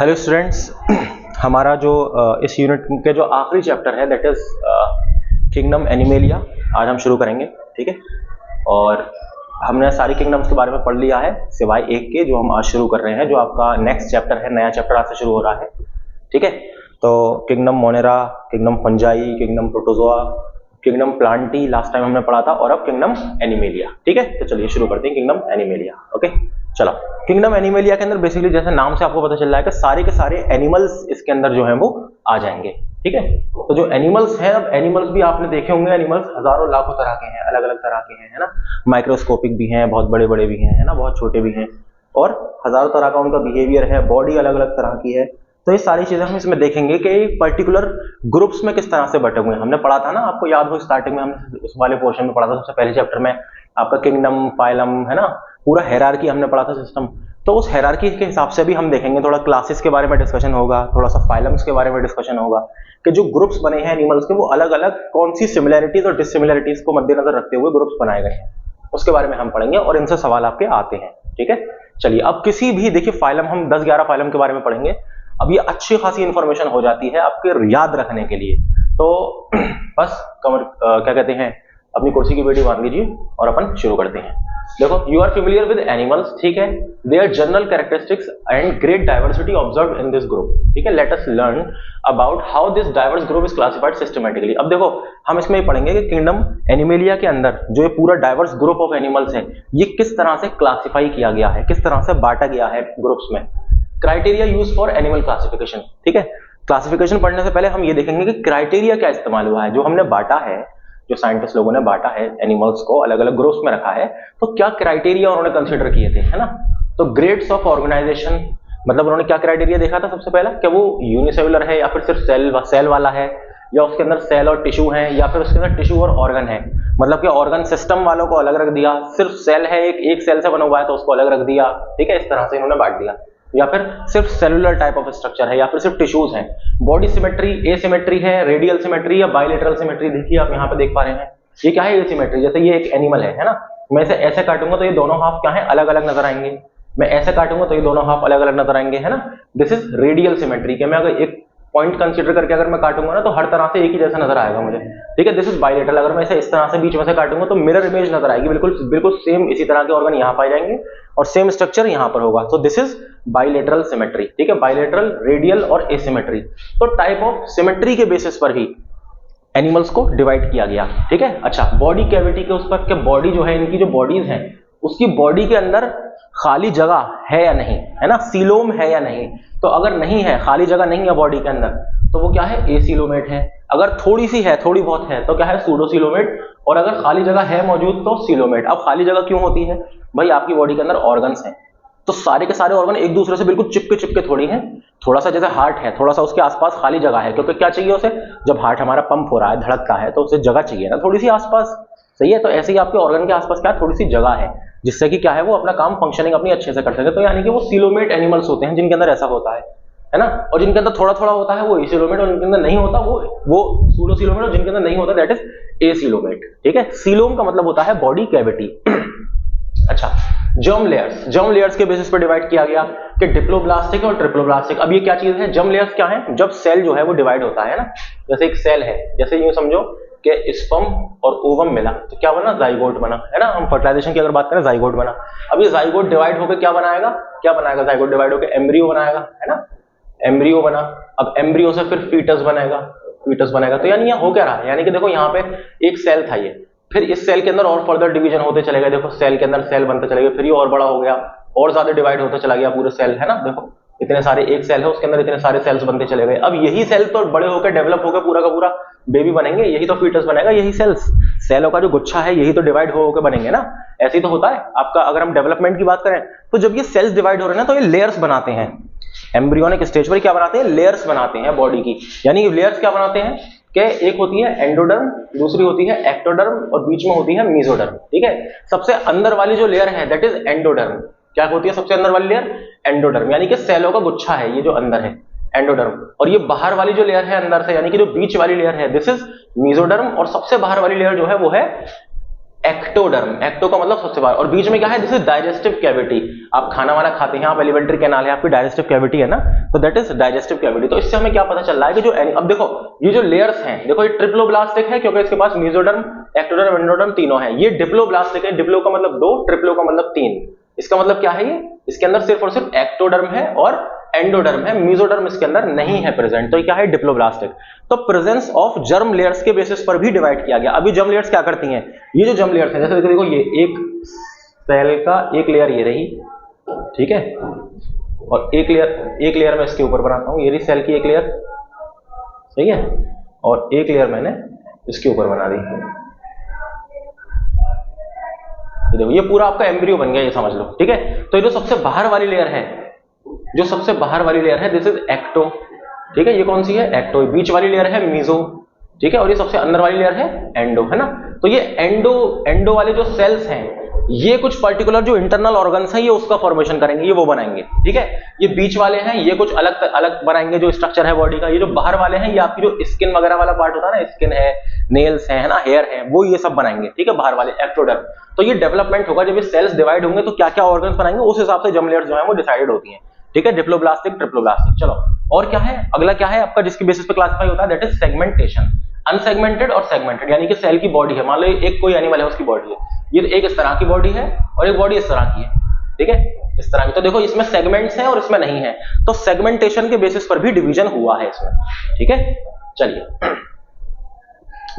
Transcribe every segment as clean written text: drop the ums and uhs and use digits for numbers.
Hello students, हमारा जो इस यूनिट के जो आखिरी चैप्टर है दैट इज किंगडम एनिमेलिया आज हम शुरू करेंगे। ठीक है, और हमने सारी किंगडम्स के बारे में पढ़ लिया है सिवाय एक के जो हम आज शुरू कर रहे हैं, जो आपका नेक्स्ट चैप्टर है, नया चैप्टर आज से शुरू हो रहा है। ठीक है, तो kingdom Monera, kingdom fungi, kingdom protozoa, kingdom Plantae last time हमने पढ़ा था, और अब किंगडम एनिमेलिया। ठीक है, तो चलिए शुरू करते हैं किंगडम एनिमेलिया। ओके, चलो। किंगडम एनिमेलिया के अंदर बेसिकली जैसे नाम से आपको पता चल रहा है कि सारे के सारे एनिमल्स इसके अंदर जो हैं वो आ जाएंगे। ठीक है, तो जो एनिमल्स हैं, अब एनिमल्स भी आपने देखे होंगे, एनिमल्स हजारों लाखों तरह के हैं, अलग अलग तरह के हैं, है ना। माइक्रोस्कोपिक भी हैं, बहुत बड़े बड़े भी हैं, है ना, बहुत छोटे भी हैं, और हजारों तरह का उनका बिहेवियर है, बॉडी अलग अलग तरह की है। तो ये सारी चीजें हम इसमें देखेंगे कि पर्टिकुलर ग्रुप्स में किस तरह से बटे हुए हैं। हमने पढ़ा था ना, आपको याद हो स्टार्टिंग में हमने उस वाले पोर्शन में पढ़ा था, सबसे पहले चैप्टर में आपका किंगडम, फाइलम, है ना, पूरा हायरार्की हमने पढ़ा था, सिस्टम। तो उस हायरार्की के हिसाब से भी हम देखेंगे, थोड़ा क्लासेस के बारे में डिस्कशन होगा, थोड़ा सा फाइलम्स के बारे में डिस्कशन होगा कि जो ग्रुप्स बने हैं एनिमल्स के वो अलग अलग कौन सी सिमिलैरिटीज और डिससिमिलैरिटीज को मद्देनजर रखते हुए ग्रुप्स बनाए गए हैं, उसके बारे में हम पढ़ेंगे और इनसे सवाल आपके आते हैं। ठीक है, चलिए। अब किसी भी, देखिए, फाइलम हम 10-11 फाइलम के बारे में पढ़ेंगे। अब ये अच्छी खासी इंफॉर्मेशन हो जाती है आपके याद रखने के लिए, तो बस क्या कहते हैं, अपनी कुर्सी की बेड़ी बांध लीजिए और अपन शुरू करते हैं। देखो, you are familiar with animals, ठीक है, there general characteristics and great diversity observe in this group. ठीक है, let us learn about how this diverse group is classified systematically. अब देखो, हम इसमें ये पढ़ेंगे कि किंगडम एनिमेलिया के अंदर जो ये पूरा डाइवर्स ग्रुप ऑफ एनिमल्स है, ये किस तरह से क्लासिफाई किया गया है, किस तरह से बांटा गया है ग्रुप्स में। Criteria use for animal classification. ठीक है, क्लासिफिकेशन पढ़ने से पहले हम ये देखेंगे कि क्राइटेरिया क्या इस्तेमाल हुआ है, जो हमने बांटा है, जो साइंटिस्ट लोगों ने बांटा है एनिमल्स को, अलग अलग ग्रुप्स में रखा है, तो क्या क्राइटेरिया उन्होंने कंसीडर किए थे, है ना। तो ग्रेड्स ऑफ ऑर्गेनाइजेशन, मतलब उन्होंने क्या क्राइटेरिया देखा था सबसे पहला, कि वो यूनिसेलुलर है या फिर सिर्फ सेल वाला है, या उसके अंदर सेल और टिश्यू है, या फिर उसके अंदर टिश्यू और ऑर्गन है। मतलब कि ऑर्गन सिस्टम वालों को अलग रख दिया, सिर्फ सेल है, एक सेल से बना हुआ है तो उसको अलग रख दिया। ठीक है, इस तरह से इन्होंने बांट दिया। या फिर सिर्फ सेलुलर टाइप ऑफ स्ट्रक्चर है, या फिर सिर्फ टिश्यूज हैं। बॉडी सिमेट्री, एसिमेट्री है, रेडियल सिमेट्री या बाइलेटरल सिमेट्री, देखिए आप यहाँ पे देख पा रहे हैं, ये क्या है, एसिमेट्री। जैसे ये एक एनिमल है ना, मैं इसे ऐसे काटूंगा तो ये दोनों हाफ क्या है, अलग अलग नजर आएंगे। मैं ऐसे काटूंगा तो ये दोनों हाफ अलग अलग नजर आएंगे, है ना। दिस इज रेडियल सिमेट्री, कि मैं अगर एक पॉइंट कंसीडर करके अगर मैं काटूंगा ना तो हर तरह से एक ही जैसा नजर आएगा मुझे। ठीक है, दिस इज बाइलेटरल, अगर मैं इसे इस तरह से बीच में से काटूंगा तो मिरर इमेज नजर आएगी, बिल्कुल बिल्कुल सेम इसी तरह के ऑर्गन यहाँ पाए जाएंगे और सेम स्ट्रक्चर यहाँ पर होगा। तो दिस इज बाइलेटरल सिमेट्री। ठीक है, बाइलेटरल, रेडियल और एसिमेट्री। तो टाइप ऑफ सिमेट्री के बेसिस पर ही एनिमल्स को डिवाइड किया गया। ठीक है, अच्छा, बॉडी कैविटी के उस पर, के बॉडी जो है, इनकी जो बॉडीज हैं, उसकी बॉडी के अंदर खाली जगह है या नहीं, है ना, सीलोम है या नहीं। तो अगर नहीं है, खाली जगह नहीं है बॉडी के अंदर, तो वो क्या है, एसीलोमेट है। अगर थोड़ी सी है, थोड़ी बहुत है, तो क्या है, सूडोसीलोमेट। और अगर खाली जगह है मौजूद तो सीलोमेट। अब खाली जगह क्यों होती है भाई, आपकी बॉडी के अंदर ऑर्गन्स हैं, तो सारे के सारे ऑर्गन एक दूसरे से बिल्कुल चिपके चिपके थोड़ी हैं। थोड़ा सा जैसे हार्ट है, थोड़ा सा उसके आसपास खाली जगह है, क्योंकि क्या चाहिए उसे, जब हार्ट हमारा पंप हो रहा है, धड़कता है, तो उसे जगह चाहिए ना थोड़ी सी आसपास। सही है, तो ऐसे ही आपके ऑर्गन के आसपास क्या, थोड़ी सी जगह है, जिससे कि क्या है, वो अपना काम फंक्शनिंग अपनी अच्छे से कर सके। तो यानी कि वो सीलोमेट एनिमल्स होते हैं जिनके अंदर ऐसा होता है ना। और जिनके अंदर थोड़ा थोड़ा होता है वो एसिलोमेट, और जिनके अंदर नहीं होता वो सूडोसीलोमेट, और जिनके अंदर नहीं होता दैट इज एसिलोमेट। ठीक है, सीलोम का मतलब होता है बॉडी कैविटी। अच्छा, जर्म लेयर्स के बेसिस पर डिवाइड किया गया कि डिप्लोब्लास्टिक और ट्रिप्लोब्लास्टिक। अब ये क्या चीज है, जर्म लेयर्स क्या है, जब सेल जो है वो डिवाइड होता है ना, जैसे एक सेल है, जैसे यूं समझो कि स्पर्म और ओवम मिला तो क्या बना, जाइगोट बना, है ना। हम फर्टिलाइजेशन की अगर बात करें, जाइगोट बना। अब ये जाइगोट डिवाइड होकर क्या बनाएगा, जाइगोट डिवाइड होकर एम्ब्रियो बनाएगा, है ना, एम्ब्रियो बना। अब एम्ब्रियो से फिर फीटस बनेगा। तो यानी यहाँ हो क्या रहा है, यानी कि देखो यहाँ पे एक सेल था, ये फिर इस सेल के अंदर और फर्दर डिवीजन होते चले गए। देखो सेल के अंदर सेल बनते चले गए, फिर ये और बड़ा हो गया, और ज्यादा डिवाइड होता चला गया पूरे सेल, है ना। देखो इतने सारे, एक सेल है उसके अंदर इतने सारे सेल्स बनते चले गए। अब यही सेल तो बड़े होकर डेवलप होकर पूरा का पूरा बेबी बनेंगे, यही तो फीटस बनेगा, यही सेलों का जो गुच्छा है यही तो डिवाइड होकर बनेंगे ना। ऐसे ही तो होता है आपका। अगर हम डेवलपमेंट की बात करें तो जब ये सेल्स डिवाइड हो रहे हैं ना, तो ये लेयर्स बनाते हैं। एम्ब्रियोनिक स्टेज पर क्या बनाते हैं, लेयर्स बनाते हैं बॉडी की। यानी लेयर्स क्या बनाते हैं कि एक होती है एंडोडर्म, दूसरी होती है एक्टोडर्म, और बीच में होती है मेसोडर्म। ठीक है, सबसे अंदर वाली जो लेयर है दैट इज एंडोडर्म। क्या होती है सबसे अंदर वाली लेयर, एंडोडर्म, यानी कि सेलों का गुच्छा है ये जो अंदर है, एंडोडर्म। और ये बाहर वाली जो लेयर है अंदर से, यानी कि जो बीच वाली लेयर है, दिस इज मेसोडर्म। और सबसे बाहर वाली लेयर जो है वो है एक्टोडर्म, एक्टो का मतलब सबसे बाहर, और बीच में क्या है, दिस इज डाइजेस्टिव कैविटी। आप खाना वाना खाते हैं, आप एलिमेंट्री कैनाल है, आपकी डाइजेस्टिव कैविटी है ना, तो दैट इज डाइजेस्टिव कैविटी। तो इससे हमें क्या पता चल रहा है कि जो अब देखो ये जो लेयर्स हैं, देखो ये ट्रिप्लोब्लास्टिक है क्योंकि इसके पास मेसोडर्म, एक्टोडर्म, एंडोडर्म तीनों है। ये डिप्लोब्लास्टिक है, डिप्लो का मतलब 2, ट्रिप्लो का मतलब 3। इसका मतलब क्या है, ये इसके अंदर सिर्फ और सिर्फ एक्टोडर्म है और एंडोडर्म है, मेसोडर्म इसके अंदर नहीं है प्रेजेंट। तो ये क्या है, डिप्लोब्लास्टिक। तो प्रेजेंस ऑफ जर्म लेयर्स के बेसिस पर भी डिवाइड किया गया। अभी जर्म लेयर्स क्या करती हैं, ये जो जर्म लेयर्स हैं, जैसे देखो ये एक सेल का एक लेयर ये रही, ठीक है, और एक लेयर मैं इसके ऊपर बनाता हूं, ये रही सेल की एक लेयर, सही है, और एक लेयर मैंने इसके ऊपर बना दी। ये देखो ये पूरा आपका एम्ब्रियो बन गया, ये समझ लो, ठीक है। तो ये जो सबसे बाहर वाली लेयर है, जो सबसे बाहर वाली लेयर है, दिस इज एक्टो, ठीक है। ये कौन सी है, एक्टो। बीच वाली लेयर है मीजो, ठीक है, और ये सबसे अंदर वाली लेयर है एंडो, है ना। तो ये एंडो वाले जो सेल्स हैं, ये कुछ पर्टिकुलर जो इंटरनल ऑर्गन्स हैं, ये उसका फॉर्मेशन करेंगे, ये वो बनाएंगे, ठीक है। ये बीच वाले हैं, ये कुछ अलग अलग बनाएंगे जो स्ट्रक्चर है बॉडी का। ये जो बाहर वाले हैं, ये आपकी जो स्किन वगैरह वाला पार्ट होता है ना, स्किन है, नेल्स है ना, हेयर है, वो ये सब बनाएंगे, ठीक है, बाहर वाले एक्टोडर्म। तो ये डेवलपमेंट होगा जब ये सेल्स डिवाइड होंगे तो क्या क्या ऑर्गन्स बनाएंगे, उस हिसाब से जर्म लेयर्स जो है वो डिसाइडेड होती है, ठीक है। Diploblastic, triploblastic. चलो और क्या है, अगला क्या है आपका जिसकी बेसिस पे क्लासिफाई होता है, दैट इज सेगमेंटेशन। अनसेगमेंटेड और सेगमेंटेड, यानी कि सेल की बॉडी है, मान लो एक कोई एनिमल है, उसकी बॉडी है, ये एक इस तरह की बॉडी है और एक बॉडी इस तरह की है, ठीक है, इस तरह की। तो देखो इसमें सेगमेंट्स हैं और इसमें नहीं है, तो सेगमेंटेशन के बेसिस पर भी डिवीजन हुआ है इसमें, ठीक है। चलिए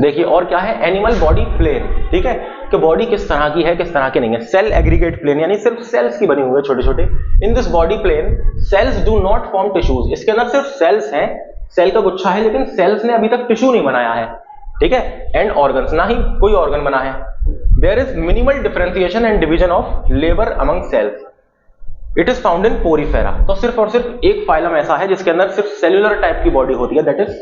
देखिए और क्या है, एनिमल बॉडी प्लेन, ठीक है, कि बॉडी किस तरह की है किस तरह की नहीं है। सेल एग्रीगेट प्लेन, यानी सिर्फ सेल्स की बनी हुई है, छोटे छोटे। In this body plan cells do not form tissues, इसके अंदर सिर्फ सेल्स हैं, सेल का गुच्छा है, लेकिन सेल्स ने अभी तक टिश्यू नहीं बनाया है, ठीक है, एंड ऑर्गन्स, ना ही कोई ऑर्गन बना है। There is minimal differentiation and division of labour among cells, it is found in Porifera. तो सिर्फ और सिर्फ एक फाइलम ऐसा है जिसके अंदर सिर्फ सेल्यूलर टाइप की बॉडी होती है, दैट इज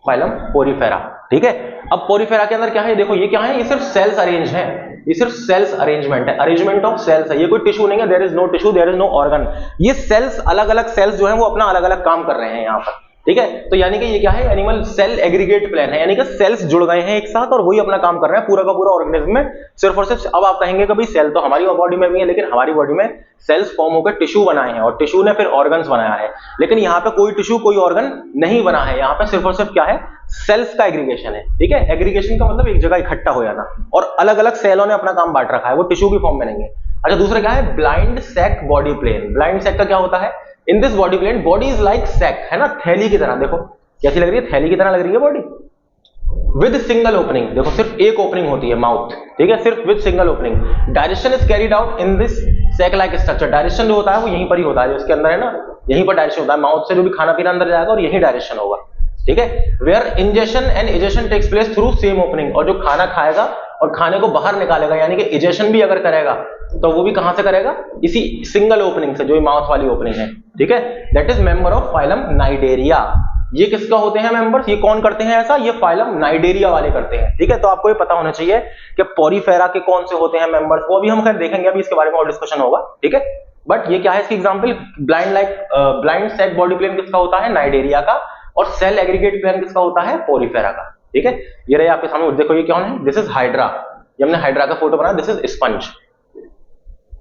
फाइलम पोरीफेरा, ठीक है। अब पोरीफेरा के अंदर क्या है, देखो ये क्या है, ये सिर्फ सेल्स अरेंज है, ये सिर्फ सेल्स अरेंजमेंट है, अरेंजमेंट ऑफ सेल्स है, ये कोई टिश्यू नहीं है, there is no tissue, there is no organ. ये सेल्स अलग अलग सेल्स जो है वो अपना अलग अलग काम कर रहे हैं यहाँ पर, ठीक है। तो यानी कि ये क्या है, एनिमल सेल एग्रीगेट प्लान है, यानी कि सेल्स जुड़ गए हैं एक साथ और वही अपना काम कर रहे हैं पूरा का पूरा ऑर्गेनिज्म में, सिर्फ और सिर्फ। अब आप कहेंगे कि भाई सेल तो हमारी बॉडी में भी है, लेकिन हमारी बॉडी में सेल्स फॉर्म होकर टिश्यू बनाए हैं और टिश्यू ने फिर ऑर्गन्स बनाया है, लेकिन यहाँ पे कोई टिश्यू कोई ऑर्गन नहीं बना है, यहाँ पे सिर्फ और सिर्फ क्या है, सेल्स का एग्रीगेशन है, ठीक है। एग्रीगेशन का मतलब एक जगह इकट्ठा हो जाना, और अलग अलग सेलों ने अपना काम बांट रखा है, वो टिश्यू की फॉर्म में नहीं है। अच्छा दूसरा क्या है, blind sac body plan. Blind sac का क्या होता है, in this body plan body is like sac, है ना, थैली की तरह। देखो कैसी लग रही है, थैली की तरह लग रही है बॉडी, विद सिंगल ओपनिंग। देखो सिर्फ एक ओपनिंग होती है, माउथ, ठीक है, सिर्फ with single opening. Digestion is carried out in this sac like structure. Digestion जो होता है वो यहीं पर ही होता है, जो इसके अंदर है ना, यहीं पर डाइजेशन होता है, माउथ से जो भी खाना पीना अंदर जाएगा और यही डाइजेशन होगा, ठीक है। Where ingestion and egestion takes place through same opening, और जो खाना खाएगा और खाने को बाहर निकालेगा, यानी कि इजेशन भी अगर करेगा तो वो भी कहां से करेगा, इसी सिंगल ओपनिंग से, जो माउथ वाली ओपनिंग है, ठीक है। That is member of phylum Cnidaria. ये किसका होते हैं मेंबर्स, ये कौन करते हैं ऐसा, ये फाइलम नाइडेरिया वाले करते हैं, ठीक है। तो आपको ये पता होना चाहिए कि पोरीफेरा के कौन से होते हैं मेंबर्स, वो भी हम खैर देखेंगे, अभी इसके बारे में और डिस्कशन होगा, ठीक है। बट ये क्या है, इसकी example blind sac body plan किसका होता है, नाइडेरिया का, और सेल एग्रीगेट प्लेन किसका होता है, पोरीफेरा का, ठीक है। ये रहे आपके सामने, देखो ये कौन है, दिस इज हाइड्रा, ये हमने हाइड्रा का फोटो बनाया, दिस इज स्पंज।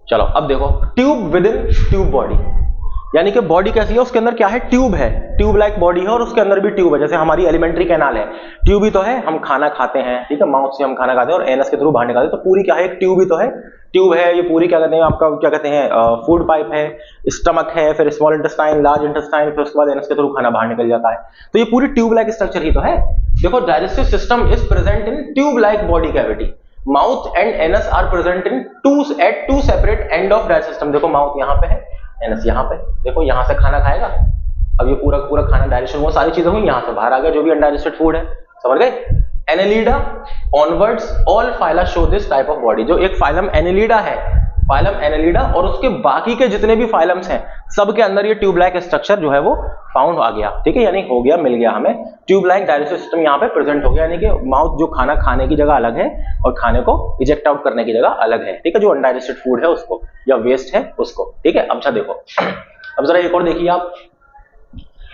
चलो अब देखो, tube with in tube body, यानी कि बॉडी कैसी है, उसके अंदर क्या है, ट्यूब है, ट्यूब लाइक बॉडी है और उसके अंदर भी ट्यूब है, जैसे हमारी एलिमेंट्री कैनाल है, ट्यूब ही तो है, हम खाना खाते हैं, ठीक है, माउथ से हम खाना खाते हैं और एनस के थ्रू बाहर निकालते हैं, तो पूरी क्या है, एक ट्यूब ही तो है, ट्यूब है ये पूरी, क्या कहते हैं आपका, क्या कहते हैं, फूड पाइप है, स्टमक है, फिर स्मॉल इंटेस्टाइन, लार्ज इंटेस्टाइन, फिर उसके बाद एनस के थ्रू खाना बाहर निकल जाता है, तो ये पूरी ट्यूब लाइक स्ट्रक्चर ही तो है। देखो digestive system is present in tube like body cavity, mouth and anus are present in two separate end of digestive system. देखो माउथ यहाँ पे है, एनस यहाँ पे, देखो यहाँ से खाना खाएगा, अब ये पूरा पूरा खाना डाइजेशन, वो सारी चीजें हुई, यहाँ से बाहर आ गया जो भी अनडाइजेस्टेड फूड है, समझ गए। Annelida onwards all phyla show this type of body. जो एक फाइलम एनेलिडा है, फाइलम एनेलिडा, और उसके बाकी के जितने भी फाइलम्स हैं सबके अंदर ये ट्यूब लाइक स्ट्रक्चर जो है वो फाउंड आ गया, ठीक है, यानी हो गया, मिल गया हमें, ट्यूब लाइक डाइजेस्टिव सिस्टम यहाँ पे प्रेजेंट हो गया, यानी कि माउथ जो खाना खाने की जगह अलग है और खाने को इजेक्ट आउट करने की जगह अलग है, ठीक है, जो अनडाइजेस्टेड फूड है उसको या वेस्ट है उसको, ठीक है। अच्छा देखो अब जरा एक और देखिए आप,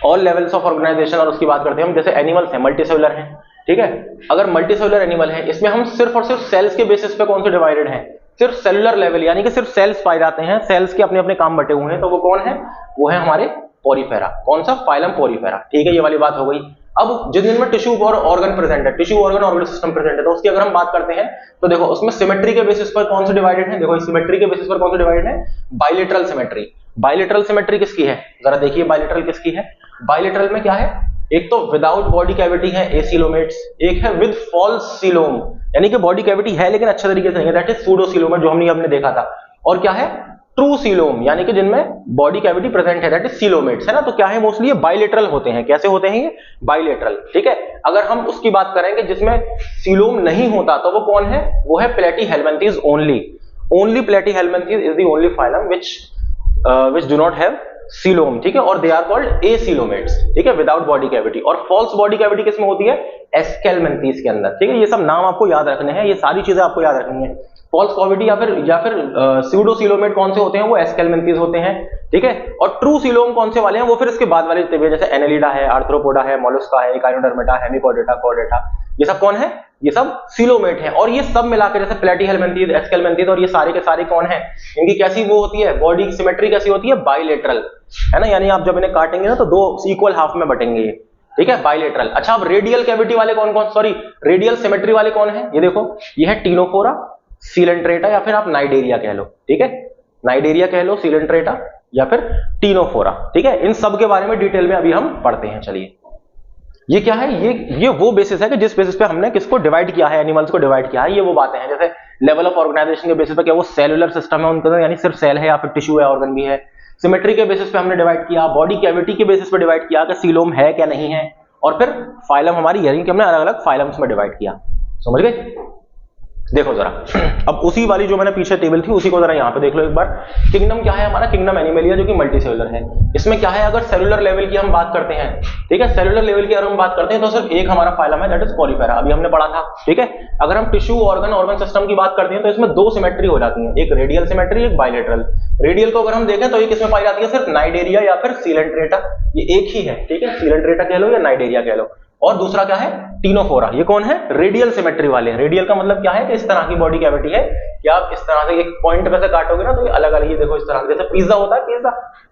ऑल लेवल्स ऑफ ऑर्गेनाइजेशन, और उसकी बात करते हैं हम, जैसे एनिमल्स हैं मल्टी सेलुलर हैं, ठीक है। अगर मल्टी सेलुलर एनिमल है, इसमें हम सिर्फ और सिर्फ सेल्स के बेसिस पे कौन से डिवाइडेड हैं, सिर्फ सेलुलर लेवल, यानी कि सिर्फ सेल्स पाए जाते हैं, सेल्स के अपने अपने काम बटे हुए हैं, तो वो कौन है, वो है हमारे पोरीफेरा। कौन सा, फाइलम पोरीफेरा। ठीक है, ये वाली बात हो गई। अब जिनमें टिश्यू और ऑर्गन प्रेजेंट है, tissue organ organ system present है, तो उसकी अगर हम बात करते हैं तो देखो उसमें सिमेट्री के बेसिस पर कौन से डिवाइडेड है, देखो सिमेट्री के बेसिस पर कौन से डिवाइडेड है, बाइलेटरल सिमेट्री। बाइलेटरल सिमेट्री किसकी है, जरा देखिए बाइलेटरल किसकी है। बाइलेटरल में क्या है, एक तो विदाउट बॉडी कैविटी है एसीलोमेट्स, एक है विद फॉल्स सीलोम, यानी कि बॉडी कैविटी है लेकिन अच्छे तरीके से नहीं है, दैट इज सूडोसीलोमेट, जो हमने देखा था। और क्या है, ट्रू सीलोम, यानी कि जिनमें बॉडी कैविटी प्रेजेंट है, दैट इज सीलोमेट्स, है ना। तो क्या है, मोस्टली ये बाइलेटरल होते हैं। कैसे होते हैं ये, बाइलेटरल। ठीक है, अगर हम उसकी बात करेंगे जिसमें सीलोम नहीं होता, तो वो कौन है, वो है Platyhelminthes only. Only Platyhelminthes is the only phylum which do not have coelom. ठीक है, और दे आर कॉल्ड एसीलोमेट्स। ठीक है, विदाउट बॉडी कैविटी। और फॉल्स बॉडी कैविटी किसमें होती है, एस्केल्मेंथीज के अंदर। ठीक है, ये सब नाम आपको याद रखने हैं, ये सारी चीजें आपको याद रखनी है। फॉल्स कैविटी या फिर स्यूडोसीलोमेट कौन से होते हैं, वो एस्केल्मेंथीज होते हैं। ठीक है, और ट्रू सीलोम कौन से वाले हैं, वो फिर इसके बाद वाले जितने भी, जैसे एनेलिडा है, आर्थ्रोपोडा है, मोलस्का है, इकाइनोडर्मेटा, हेमिकोडेटा, कॉर्डेटा, ये सब कौन है, ये सब सीलोमेट है। और ये सब मिलाकर जैसे प्लेटीहेल्मिन्थेस, एस्केल्मेंथेस, और ये सारे के सारे कौन है, इनकी कैसी वो होती है, बॉडी सिमेट्री कैसी होती है, बाइलेटरल, है ना। यानी आप जब इन्हें काटेंगे ना तो दो इक्वल हाफ में बटेंगे ये। ठीक है, बाइलेटरल। अच्छा, अब रेडियल कैविटी वाले कौन कौन, सॉरी रेडियल सिमेट्री वाले कौन है, ये देखो, ये है टीनोफोरा, सीलेंट्रेटा, या फिर आप नाइडेरिया कह लो। ठीक है, नाइडेरिया कह लो, सीलेंट्रेटा, या फिर टीनोफोरा। ठीक है, इन सब के बारे में डिटेल में अभी हम पढ़ते हैं। चलिए, ये क्या है, ये वो बेसिस है कि जिस बेसिस पे हमने किसको डिवाइड किया है, एनिमल्स को डिवाइड किया है। ये वो बातें हैं, जैसे लेवल ऑफ ऑर्गेनाइजेशन के बेसिस पे क्या वो सेलुलर सिस्टम है उनके अंदर, यानी सिर्फ सेल है या फिर टिश्यू है, ऑर्गन भी है। सिमेट्री के बेसिस पे हमने डिवाइड किया, बॉडी कैविटी के बेसिस पे डिवाइड किया कि सीलोम है क्या नहीं है, और फिर फाइलम हमारी, यानी कि हमने अलग अलग फाइलम्स में डिवाइड किया। समझ गए। देखो जरा, अब उसी वाली जो मैंने पीछे टेबल थी उसी को जरा यहाँ पे देख लो एक बार। किंगडम क्या है हमारा, किंगडम एनिमेलिया, जो कि मल्टी सेलुलर है। इसमें क्या है, अगर सेलुलर लेवल की हम बात करते हैं, ठीक है, सेलुलर लेवल की अगर हम बात करते हैं तो सिर्फ एक हमारा फाइलम है, दैट इज पोरीफेरा, अभी हमने पढ़ा था। ठीक है, अगर हम टिश्यू ऑर्गन सिस्टम की बात करते हैं तो इसमें दो सिमेट्री हो जाती है, एक रेडियल सिमेट्री, एक बाइलेटरल। रेडियल को अगर हम देखें तो ये किसमें पाई जाती है, सिर्फ नाइडेरिया या फिर सीलेंट्रेटा, ये एक ही है। ठीक है, सीलेंट्रेटा कह लो या नाइडेरिया कह लो। और दूसरा क्या है, टीनोफोरा, ये कौन है, रेडियल सिमेट्री वाले। रेडियल का मतलब क्या है कि इस तरह की बॉडी कैविटी है कि आप इस तरह से एक पॉइंट पे से काटोगे ना तो ये अलग अलग, ये देखो इस तरह, जैसे पिज्जा होता है,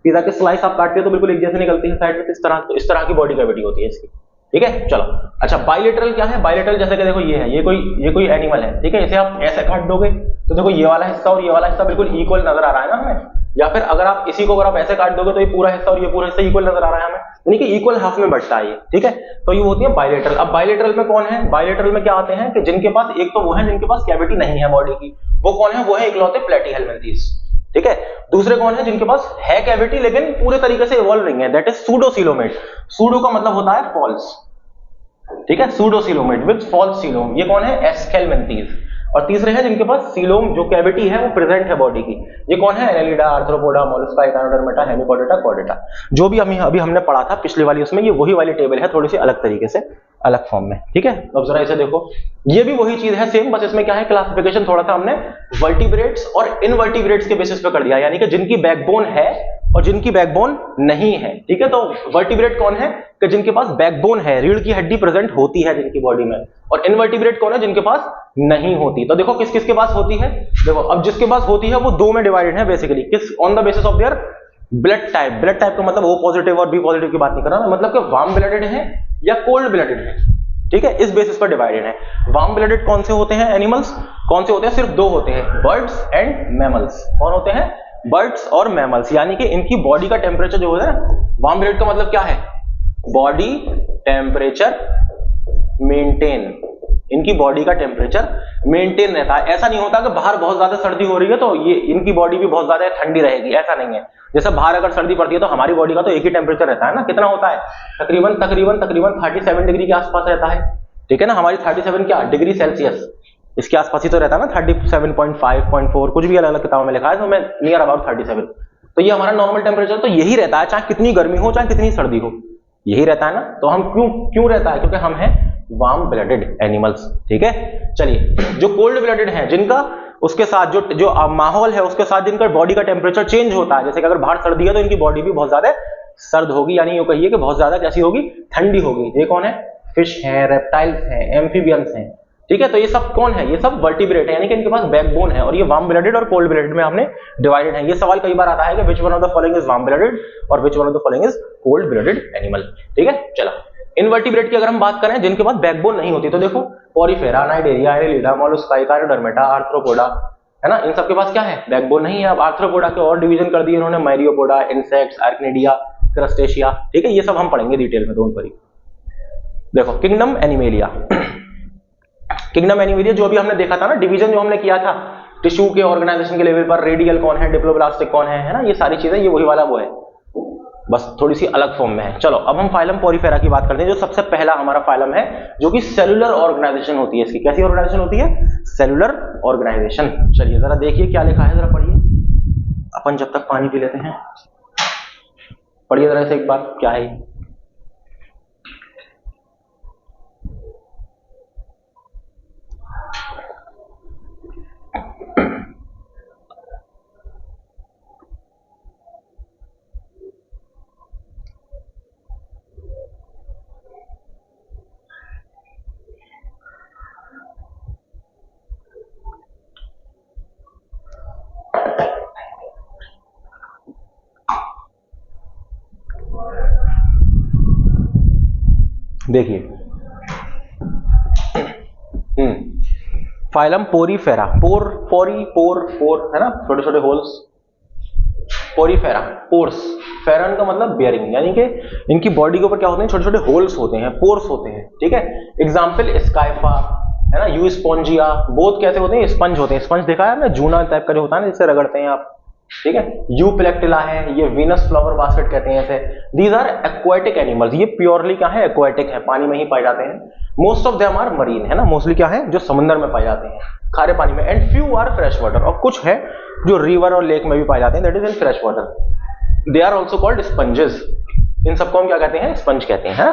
पिज्जा की स्लाइस आप काटते हो तो बिल्कुल एक जैसे निकलती है साइड में, तो इस तरह की बॉडी कैविटी होती है इसकी। ठीक है, चलो। अच्छा, बाइलेटरल क्या है, बाइलेटरल जैसे कि देखो ये है, ये कोई एनिमल है। ठीक है, इसे आप ऐसे काट दोगे तो देखो ये वाला हिस्सा और ये वाला हिस्सा बिल्कुल इक्वल नजर आ रहा है ना हमें, या फिर अगर आप इसी को अगर आप ऐसे काट दोगे तो ये पूरा हिस्सा और ये पूरा हिस्सा इक्वल नजर आ रहा है हमें, यानी कि इक्वल हाफ में बढ़ता है ये। ठीक है, तो ये होती है बाइलेटरल। अब बाइलेटरल में कौन है, बाइलेटरल में क्या आते हैं कि जिनके पास, एक तो वो है जिनके पास कैविटी नहीं है बॉडी की, वो कौन है, वो है इकलौते प्लेटीहेल्मिन्थेस। ठीक है, दूसरे कौन है जिनके पास है कैविटी लेकिन पूरे तरीके से इवॉल्व नहीं है, दैट इज सूडोसीलोमेट। सूडो का मतलब होता है फॉल्स। ठीक है, सूडोसीलोमेट विद फॉल्स सीलोम, ये कौन है, एस्केल्मेंथेस। और तीसरे हैं जिनके पास सीलोम, जो कैविटी है वो प्रेजेंट है बॉडी की, ये कौन है, Annelida, arthropoda, Mollusca, Echinodermata, hemichordata, Chordata. जो भी अभी हमने पढ़ा था पिछले वाली, उसमें ये वही वाली टेबल है, थोड़ी सी अलग तरीके से, अलग फॉर्म में। ठीक है, अब जरा इसे देखो, ये भी वही चीज है सेम, बस इसमें क्या है, क्लासिफिकेशन थोड़ा सा हमने वर्टिब्रेट्स और इनवर्टिब्रेट्स के बेसिस पे कर दिया, यानी कि जिनकी बैकबोन है और जिनकी बैकबोन नहीं है। ठीक है, तो वर्टिब्रेट कौन है कि जिनके पास बैकबोन है, रीढ़ की हड्डी प्रेजेंट होती है जिनकी बॉडी में, और इनवर्टिब्रेट कौन है, जिनके पास नहीं होती। तो देखो किस किस के पास होती है, देखो अब जिसके पास होती है वो दो में डिवाइडेड है बेसिकली, किस, on the basis of their blood type. Blood type का मतलब O पॉजिटिव और B पॉजिटिव की बात नहीं कर रहा, मतलब कि वार्म ब्लडेड है या कोल्ड ब्लडेड है। ठीक है, इस बेसिस पर डिवाइडेड है। वार्म ब्लडेड कौन से होते हैं एनिमल्स, कौन से होते हैं, सिर्फ दो होते हैं, बर्ड्स एंड मैमल्स। कौन होते हैं, बर्ड्स और मैमल्स, यानी कि इनकी बॉडी का टेम्परेचर जो होता है ना, वार्म ब्लडेड का मतलब क्या है, बॉडी टेम्परेचर मेंटेन, इनकी बॉडी का टेम्परेचर मेंटेन रहता है। ऐसा नहीं होता कि बाहर बहुत ज्यादा सर्दी हो रही है तो ये इनकी बॉडी भी बहुत ज्यादा ठंडी रहेगी, ऐसा नहीं है। जैसे बाहर अगर सर्दी पड़ती है तो हमारी बॉडी का तो एक ही टेम्परेचर रहता है ना, कितना होता है, तकरीबन 37 डिग्री के आसपास रहता है। ठीक है ना, हमारी 37 क्या डिग्री सेल्सियस, इसके आसपास ही तो रहता है ना, 37.5.4 कुछ भी अलग अलग किताबों में लिखा है, तो मैं नियर अबाउट 37। तो ये हमारा नॉर्मल टेम्परेचर तो यही रहता है, चाहे कितनी गर्मी हो चाहे कितनी सर्दी हो, यही रहता है ना। तो हम क्यों रहता है, क्योंकि हम हैं वार्म ब्लडेड एनिमल्स। ठीक है, चलिए, जो कोल्ड ब्लडेड हैं, जिनका उसके साथ जो माहौल है उसके साथ जिनका बॉडी का टेम्परेचर चेंज होता है, जैसे कि अगर बाहर सर्दी है तो इनकी बॉडी भी बहुत ज्यादा सर्द होगी, यानी यूं कहिए कि बहुत ज्यादा कैसी होगी, ठंडी होगी। ये कौन है, फिश हैं, रेप्टाइल्स हैं, एम्फीबियंस हैं, ठीक है। तो ये सब कौन है? ये सब वर्टिब्रेट है, यानी कि इनके पास बैकबोन है, और ये वार्म ब्लडेड और कोल्ड ब्लडेड में हमने डिवाइडेड है। ये सवाल कई बार आता है कि which one of the following is warm blooded और which one of the following is cold blooded animal, ठीक है। चलो इनवर्टिब्रेट की अगर हम बात करें जिनके पास बैकबोन नहीं होती, तो देखो पोरीफेरा, नाइडेरिया, एनिलिडा, मोलस्का, काइरोडर्मेटा, आर्थ्रोपोडा, है ना, इन सबके पास क्या है? बैकबोन नहीं है। अब आर्थ्रोपोडा के और डिवीजन कर दिए इन्होंने, मायरियोपोडा, इंसेक्ट्स, आर्कनिडिया, क्रस्टेशिया, ठीक है। ये सब हम पढ़ेंगे डिटेल में, डोंट वरी। देखो किंगडम एनिमेलिया, किंगडम एनिमेलिया जो अभी हमने देखा था ना, डिवीजन जो हमने किया था टिश्यू के ऑर्गेनाइजेशन के लेवल पर, रेडियल कौन है, डिप्लोब्लास्टिक कौन है ना, ये सारी चीजें, ये वही वाला वो है, बस थोड़ी सी अलग फॉर्म में है। चलो अब हम फाइलम पोरीफेरा की बात करते हैं, जो सबसे पहला हमारा फाइलम है, जो कि सेलुलर ऑर्गेनाइजेशन होती है इसकी। कैसी ऑर्गेनाइजेशन होती है? Cellular organization. चलिए जरा देखिए क्या लिखा है, जरा पढ़िए, अपन जब तक पानी पी लेते हैं, पढ़िए जरा से एक बार, क्या है ये? देखिए फाइलम पोरीफेरा, पोर है ना, छोटे छोटे होल्स, पोरीफेरा, पोर्स, फेरन का मतलब बियरिंग, यानी कि इनकी बॉडी के ऊपर क्या होते हैं? छोटे छोटे होल्स होते हैं, पोर्स होते हैं, ठीक है। एग्जाम्पल स्काइफा, है ना, यू स्पॉन्जिया, बोथ कैसे होते हैं? स्पंज होते हैं। स्पंज देखा है ना, जूना टाइप का जो होता है ना, जिससे रगड़ते हैं आप, ठीक है। यू प्लेक्टिला है, ये वीनस फ्लावर बास्केट कहते हैं इसे। दीज आर एक्वाटिक एनिमल्स, ये प्योरली क्या है? एक्वाटिक है, पानी में ही पाए जाते हैं। Most of them are marine, है ना, मोस्टली क्या है? जो समुद्र में पाए जाते हैं, खारे पानी में। And few are fresh water, और कुछ है जो रिवर और लेक में भी पाए जाते हैं, that is in fresh water. They are also called sponges, इन सबको हम क्या कहते हैं? स्पंज कहते हैं, है ना,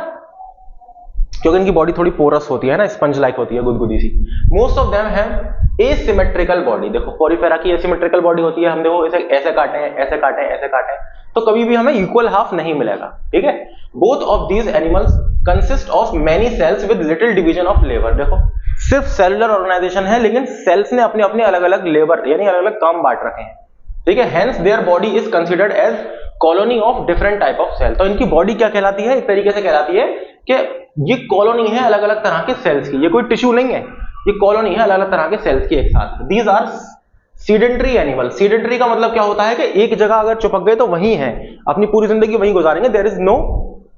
क्योंकि इनकी बॉडी थोड़ी पोरस होती है ना, स्पंज लाइक होती है, गुदगुदी सी। Most of them have asymmetrical body. देखो पोरीफेरा की एसिमेट्रिकल बॉडी होती है, हम देखो इसे ऐसे काटे हैं, ऐसे काटे हैं, ऐसे काटे हैं, तो कभी भी हमें इक्वल हाफ नहीं मिलेगा, ठीक है। Both of these animals consist of many cells with little division of labour. देखो सिर्फ सेलुलर ऑर्गेनाइजेशन है, लेकिन सेल्स ने अपने अपने अलग अलग लेबर यानी अलग अलग काम बांट रखे हैं, ठीक है। Hence their body is considered as colony of different type of cell. तो इनकी बॉडी क्या कहलाती है? एक तरीके से कहलाती है कि ये कॉलोनी है अलग अलग तरह के सेल्स की, ये कोई टिश्यू नहीं है, ये कॉलोनी है अलग अलग तरह के सेल्स की एक साथ। These are sedentary animal. Sedentary का मतलब क्या होता है कि एक जगह अगर चिपक गए तो वहीं है, अपनी पूरी जिंदगी वहीं गुजारेंगे, देयर इज नो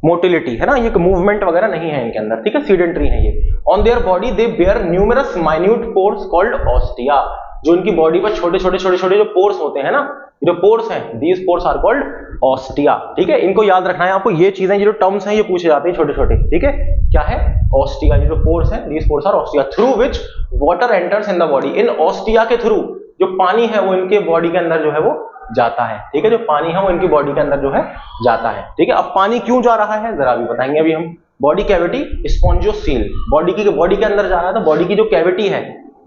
मोटिलिटी, है ना, ये मूवमेंट वगैरह नहीं है इनके अंदर, ठीक है, सीडेंटरी है ये। On their body they bear numerous minute pores called ostia. जो इनकी बॉडी पर छोटे छोटे छोटे छोटे जो पोर्स होते हैं ना, जो पोर्स हैं, these pores are called ostia, ठीक है। इनको याद रखना है आपको, ये चीजें, ये जो टर्म्स हैं, ये पूछे जाते हैं छोटे छोटे, ठीक है। क्या है? ऑस्टिया, ये जो पोर्स हैं, these pores are ostia, through which water enters in the body. इन ऑस्टिया के थ्रू जो पानी है वो इनके बॉडी के अंदर जो है वो जाता है, ठीक है। जो पानी है वो इनकी बॉडी के अंदर जो है जाता है, ठीक है। अब पानी क्यों जा रहा है जरा भी बताएंगे अभी हम। बॉडी कैविटी स्पॉन्जियोसील, बॉडी के अंदर जा रहा है, तो बॉडी की जो कैविटी है,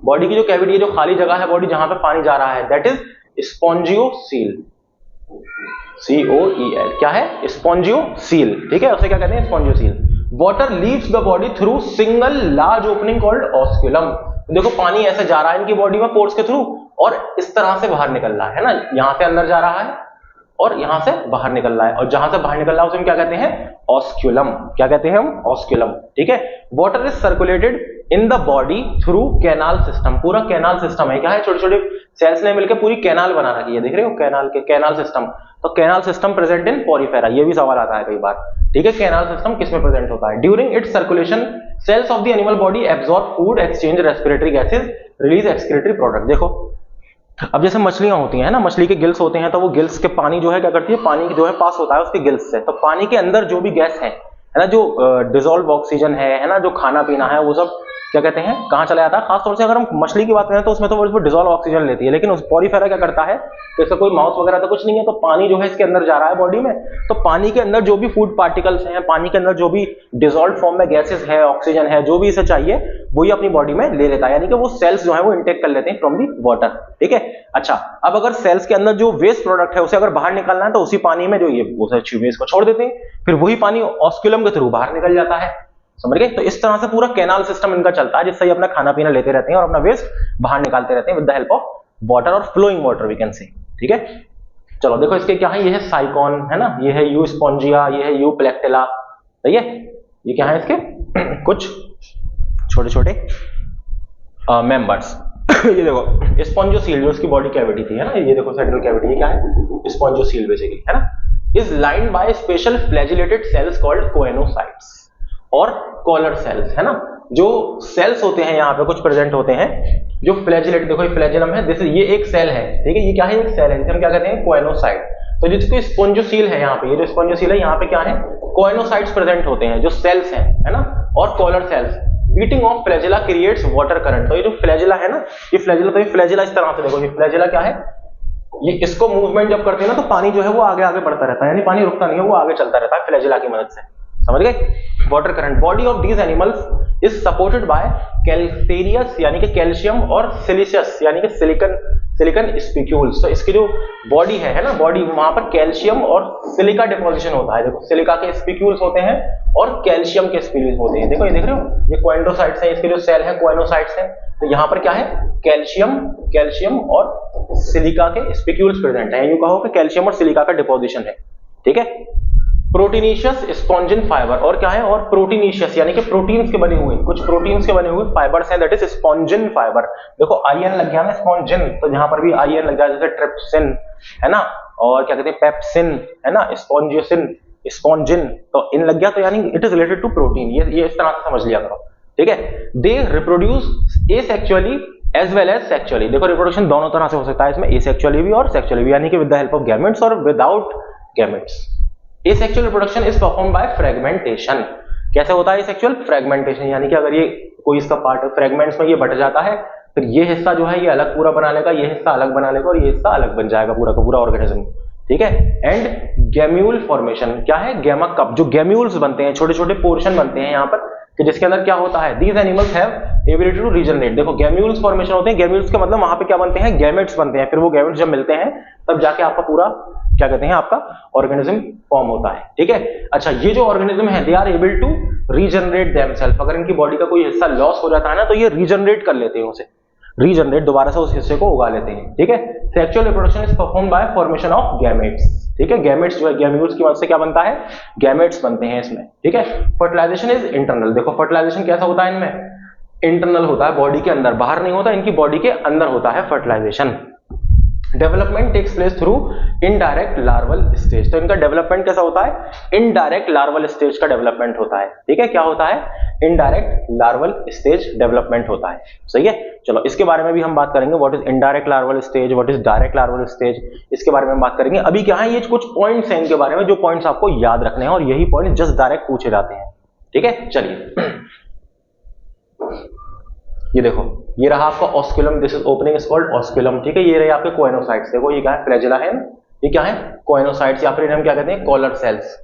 बॉडी की जो कैविटी है, जो खाली जगह है बॉडी जहां पे पानी जा रहा है, दैट इज स्पॉन्जियोसील, COEL, क्या है? स्पॉन्जियोसील, ठीक है, उसे क्या कहते हैं? Spongocoel. Water leaves the body through single large opening called osculum. देखो पानी ऐसे जा रहा है इनकी बॉडी में पोर्स के थ्रू, और इस तरह से बाहर निकल रहा है ना, यहां से अंदर जा रहा है और यहां से बाहर निकल रहा है, और जहां से बाहर निकल रहा है उसे हम क्या कहते हैं? ऑस्क्यूलम। क्या कहते हैं हम? ऑस्क्यूलम, ठीक है। Water is circulated in the body through canal system. पूरा कैनाल सिस्टम है, क्या है? छोटे छोटे सेल्स ने मिलकर पूरी कैनाल बना रखी है, देख रहे हो, कैनाल सिस्टम। तो canal system present in Porifera, ये भी सवाल आता है कई बार, ठीक है। कैनाल सिस्टम किसमें प्रेजेंट होता है? During its circulation cells of the animal body absorb food, exchange respiratory gases, release excretory product. देखो अब जैसे मछलियां होती हैं ना, मछली के गिल्स होते हैं, तो वो गिल्स के पानी जो है क्या करती है? पानी जो है पास होता है उसके गिल्स से, तो पानी के अंदर जो भी गैस है ना, जो डिजोल्व ऑक्सीजन है ना, जो खाना पीना है, वो सब क्या कहते हैं? कहां चला जाता है? खासतौर से अगर हम मछली की बात करें तो उसमें तो वो डिजोल्व ऑक्सीजन लेती है, लेकिन उस पोरीफेरा क्या करता है? तो इसका कोई माउथ वगैरह तो कुछ नहीं है, तो पानी जो है इसके अंदर जा रहा है बॉडी में, तो पानी के अंदर जो भी फूड पार्टिकल्स हैं, पानी के अंदर जो भी डिजोल्व फॉर्म में गैसेस है, ऑक्सीजन है, जो भी इसे चाहिए वही अपनी बॉडी में ले लेता है, यानी कि वो सेल्स जो है वो इंटेक कर लेते हैं फ्रॉम दी वाटर, ठीक है। अच्छा, अब अगर सेल्स के अंदर जो वेस्ट प्रोडक्ट है उसे अगर बाहर निकालना है तो उसी पानी में जो ये वेस्ट को छोड़ देते हैं, फिर वही पानी ऑस्क्यूलम के थ्रू बाहर निकल जाता है, समझ गए? तो इस तरह से पूरा कैनाल सिस्टम इनका चलता है, जिससे ये अपना खाना पीना लेते रहते हैं और अपना वेस्ट बाहर निकालते रहते हैं with the help of water और flowing water we can say. ठीक है, चलो देखो इसके क्या है, ये है साइकॉन, है ना, ये है यू स्पॉन्जिया, ये है यू प्लेक्टिला, सही है। ये क्या है इसके कुछ छोटे छोटे मेंबर्स। ये देखो स्पॉन्जोसील जो इसकी बॉडी कैविटी थी, है ना, ये देखो सेंट्रल कैविटी, ये क्या है स्पॉन्जोसील बेसिकली, है ना, is lined by special flagellated cells called coenocytes और कॉलर सेल्स, है ना। जो सेल्स होते हैं यहाँ पे कुछ प्रेजेंट होते हैं जो फ्लैजिलेट, देखो ये फ्लैजिलम है, दिस ये एक सेल है, ठीक है, ये क्या है, एक सेल है, जिसे हम क्या कहते हैं कोएनोसाइट। तो जिसको स्पॉन्जोसील है यहाँ पे, ये जो स्पॉन्जोसील है यहाँ पे क्या है, कोएनोसाइट्स प्रेजेंट होते हैं जो सेल्स हैं, है ना, और collar cells. Beating of flagella creates water current. तो ये जो फ्लैजिला है ना, ये फ्लैजिला, तो ये फ्लैजिला इस तरह से देखो, ये फ्लैजिला क्या है, ये इसको मूवमेंट जब करते हैं ना तो पानी जो है वो आगे आगे बढ़ता रहता है, यानी पानी रुकता नहीं है, वो आगे चलता रहता है फ्लैजिला की मदद से, समझ गए, water current. Body of these animals is supported by calcareous यानी कि कैल्शियम और सिलिशियस यानी कि सिलिकन स्पिक्यूल्स। तो इसकी जो बॉडी है ना, बॉडी, वहां पर कैल्शियम और सिलिका डिपोजिशन होता है। देखो सिलिका के स्पिक्यूल्स होते हैं और कैल्शियम के स्पिक्यूल्स होते हैं। देखो ये देख रहे हो, ये कोएंडोसाइट्स हैं, इसके जो सेल है कोएनोसाइट्स हैं। तो यहाँ पर क्या है, कैल्शियम और सिलिका के स्पिक्यूल्स प्रेजेंट है, यूं कहो कि कैल्शियम और सिलिका का डिपोजिशन है, ठीक है। प्रोटीनिशियस स्पॉन्जिन फाइबर, और क्या है, और प्रोटीनिशियस यानी कि प्रोटीन्स के बने हुए, कुछ प्रोटीन्स के बने हुए फाइबर्स हैं, दैट इज स्पॉन्जिन फाइबर। देखो आईएन लग गया ना स्पॉन्जिन, तो जहां पर भी आईएन लग जाए, जैसे ट्रिप्सिन, है ना, और क्या कहते हैं पेप्सिन, है ना, स्पॉन्जियोसिन, स्पॉन्जिन, तो इन लग गया, तो यानी it is related to protein. ये इस तरह से समझ लिया करो, ठीक है। They reproduce asexually as well as sexually. देखो रिप्रोडक्शन दोनों तरह से हो सकता है इसमें, एसेक्सुअली भी और सेक्सुअली भी, यानी कि with the help of gametes और without gametes. Asexual reproduction is perform by fragmentation. कैसे होता है एसेक्सुअल फ्रेगमेंटेशन, यानी कि अगर ये कोई इसका पार्ट फ्रेगमेंट्स में ये बट जाता है, फिर ये हिस्सा जो है ये अलग पूरा बना लेगा, ये हिस्सा अलग बना लेगा और ये हिस्सा अलग बन जाएगा पूरा का पूरा ऑर्गेनिज्म, ठीक है। एंड गैम्यूल फॉर्मेशन, क्या है, गैमा कप, जो गैम्यूल्स बनते हैं, छोटे छोटे पोर्शन बनते हैं यहाँ पर, कि जिसके अंदर क्या होता है, these animals have ability to regenerate. देखो गैम्यूल्स फॉर्मेशन होते हैं, गैम्यूल्स का मतलब वहां पे क्या बनते हैं, गैमेट्स बनते हैं, फिर वो गैमेट्स जब मिलते हैं तब जाके आपका पूरा क्या कहते हैं, आपका ऑर्गेनिज्म फॉर्म होता है, ठीक है। अच्छा, ये जो ऑर्गेनिज्म है, they are able to regenerate themselves. अगर इनकी बॉडी का कोई हिस्सा लॉस हो जाता है ना, तो ये रीजनरेट कर लेते हैं, उसे रीजनरेट दोबारा से उस हिस्से को उगा लेते हैं, ठीक है। Sexual reproduction is perform bye formation of gametes, ठीक है। गैमेट्स जो है, गैम्यूल्स की मदद से क्या बनता है, गैमेट्स बनते हैं इसमें, ठीक है। Fertilization is internal. देखो फर्टिलाइजेशन कैसा होता है इनमें, इंटरनल होता है, बॉडी के अंदर, बाहर नहीं होता, इनकी बॉडी के अंदर होता है fertilization. Development takes place through indirect larval stage. तो इनका डेवलपमेंट कैसा होता है, इनडायरेक्ट लार्वल स्टेज का डेवलपमेंट होता है, ठीक है। क्या होता है, इनडायरेक्ट लार्वल स्टेज डेवलपमेंट होता है, सही है। चलो इसके बारे में भी हम बात करेंगे, what is indirect larval stage, what is direct larval stage, इसके बारे में हम बात करेंगे। अभी क्या है, ये कुछ पॉइंट्स हैं इनके बारे में, जो पॉइंट्स आपको याद रखने हैं, और यही पॉइंट जस्ट डायरेक्ट पूछे जाते हैं, ठीक है। चलिए ये देखो, ये रहा आपका osculum, this is opening is called osculum, ठीक है। ये रहे आपके कोएनोसाइट्स, देखो ये क्या है, फ्लैजिला है, ये क्या है, कोएनोसाइट्स, या फिर हम क्या कहते हैं, कॉलर सेल्स,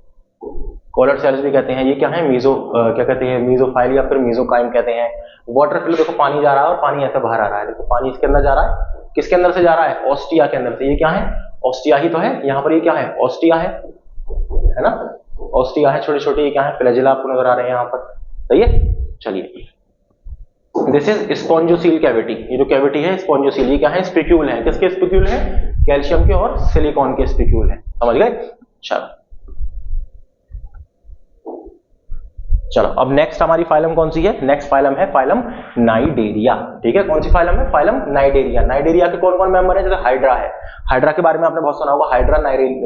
कॉलर सेल्स भी कहते हैं। ये क्या है, मीजो क्या कहते हैं, मीजोफाइल या फिर मीजोकाइम कहते हैं। वाटर फ्लो, देखो पानी जा रहा है और पानी ऐसे बाहर आ रहा है, देखो पानी इसके अंदर जा रहा है, किसके अंदर से जा रहा है, ऑस्टिया के अंदर से। ये क्या है, ऑस्टिया ही तो है, यहाँ पर ये क्या है, ऑस्टिया है ना, ऑस्टिया है, छोटे छोटे, ये क्या है, फ्लैजिला आपको नजर आ रहे हैं यहाँ पर, सही है। चलिए दिस इज स्पॉन्जोसील कैविटी, ये जो कैविटी है स्पॉन्जोसील, ये क्या है, स्पिक्यूल है, किसके स्पिक्यूल है, कैल्शियम के और सिलिकॉन के स्पिक्यूल है, समझ गए। चलो अब नेक्स्ट हमारी फाइलम कौन सी है, नेक्स्ट फाइलम है फाइलम नाइडेरिया, ठीक है। कौन सी फाइलम है, फाइलम नाइडेरिया। नाइडेरिया के कौन कौन मेंबर है, जैसे हाइड्रा है, हाइड्रा के बारे में आपने बहुत सुना होगा, हाइड्रा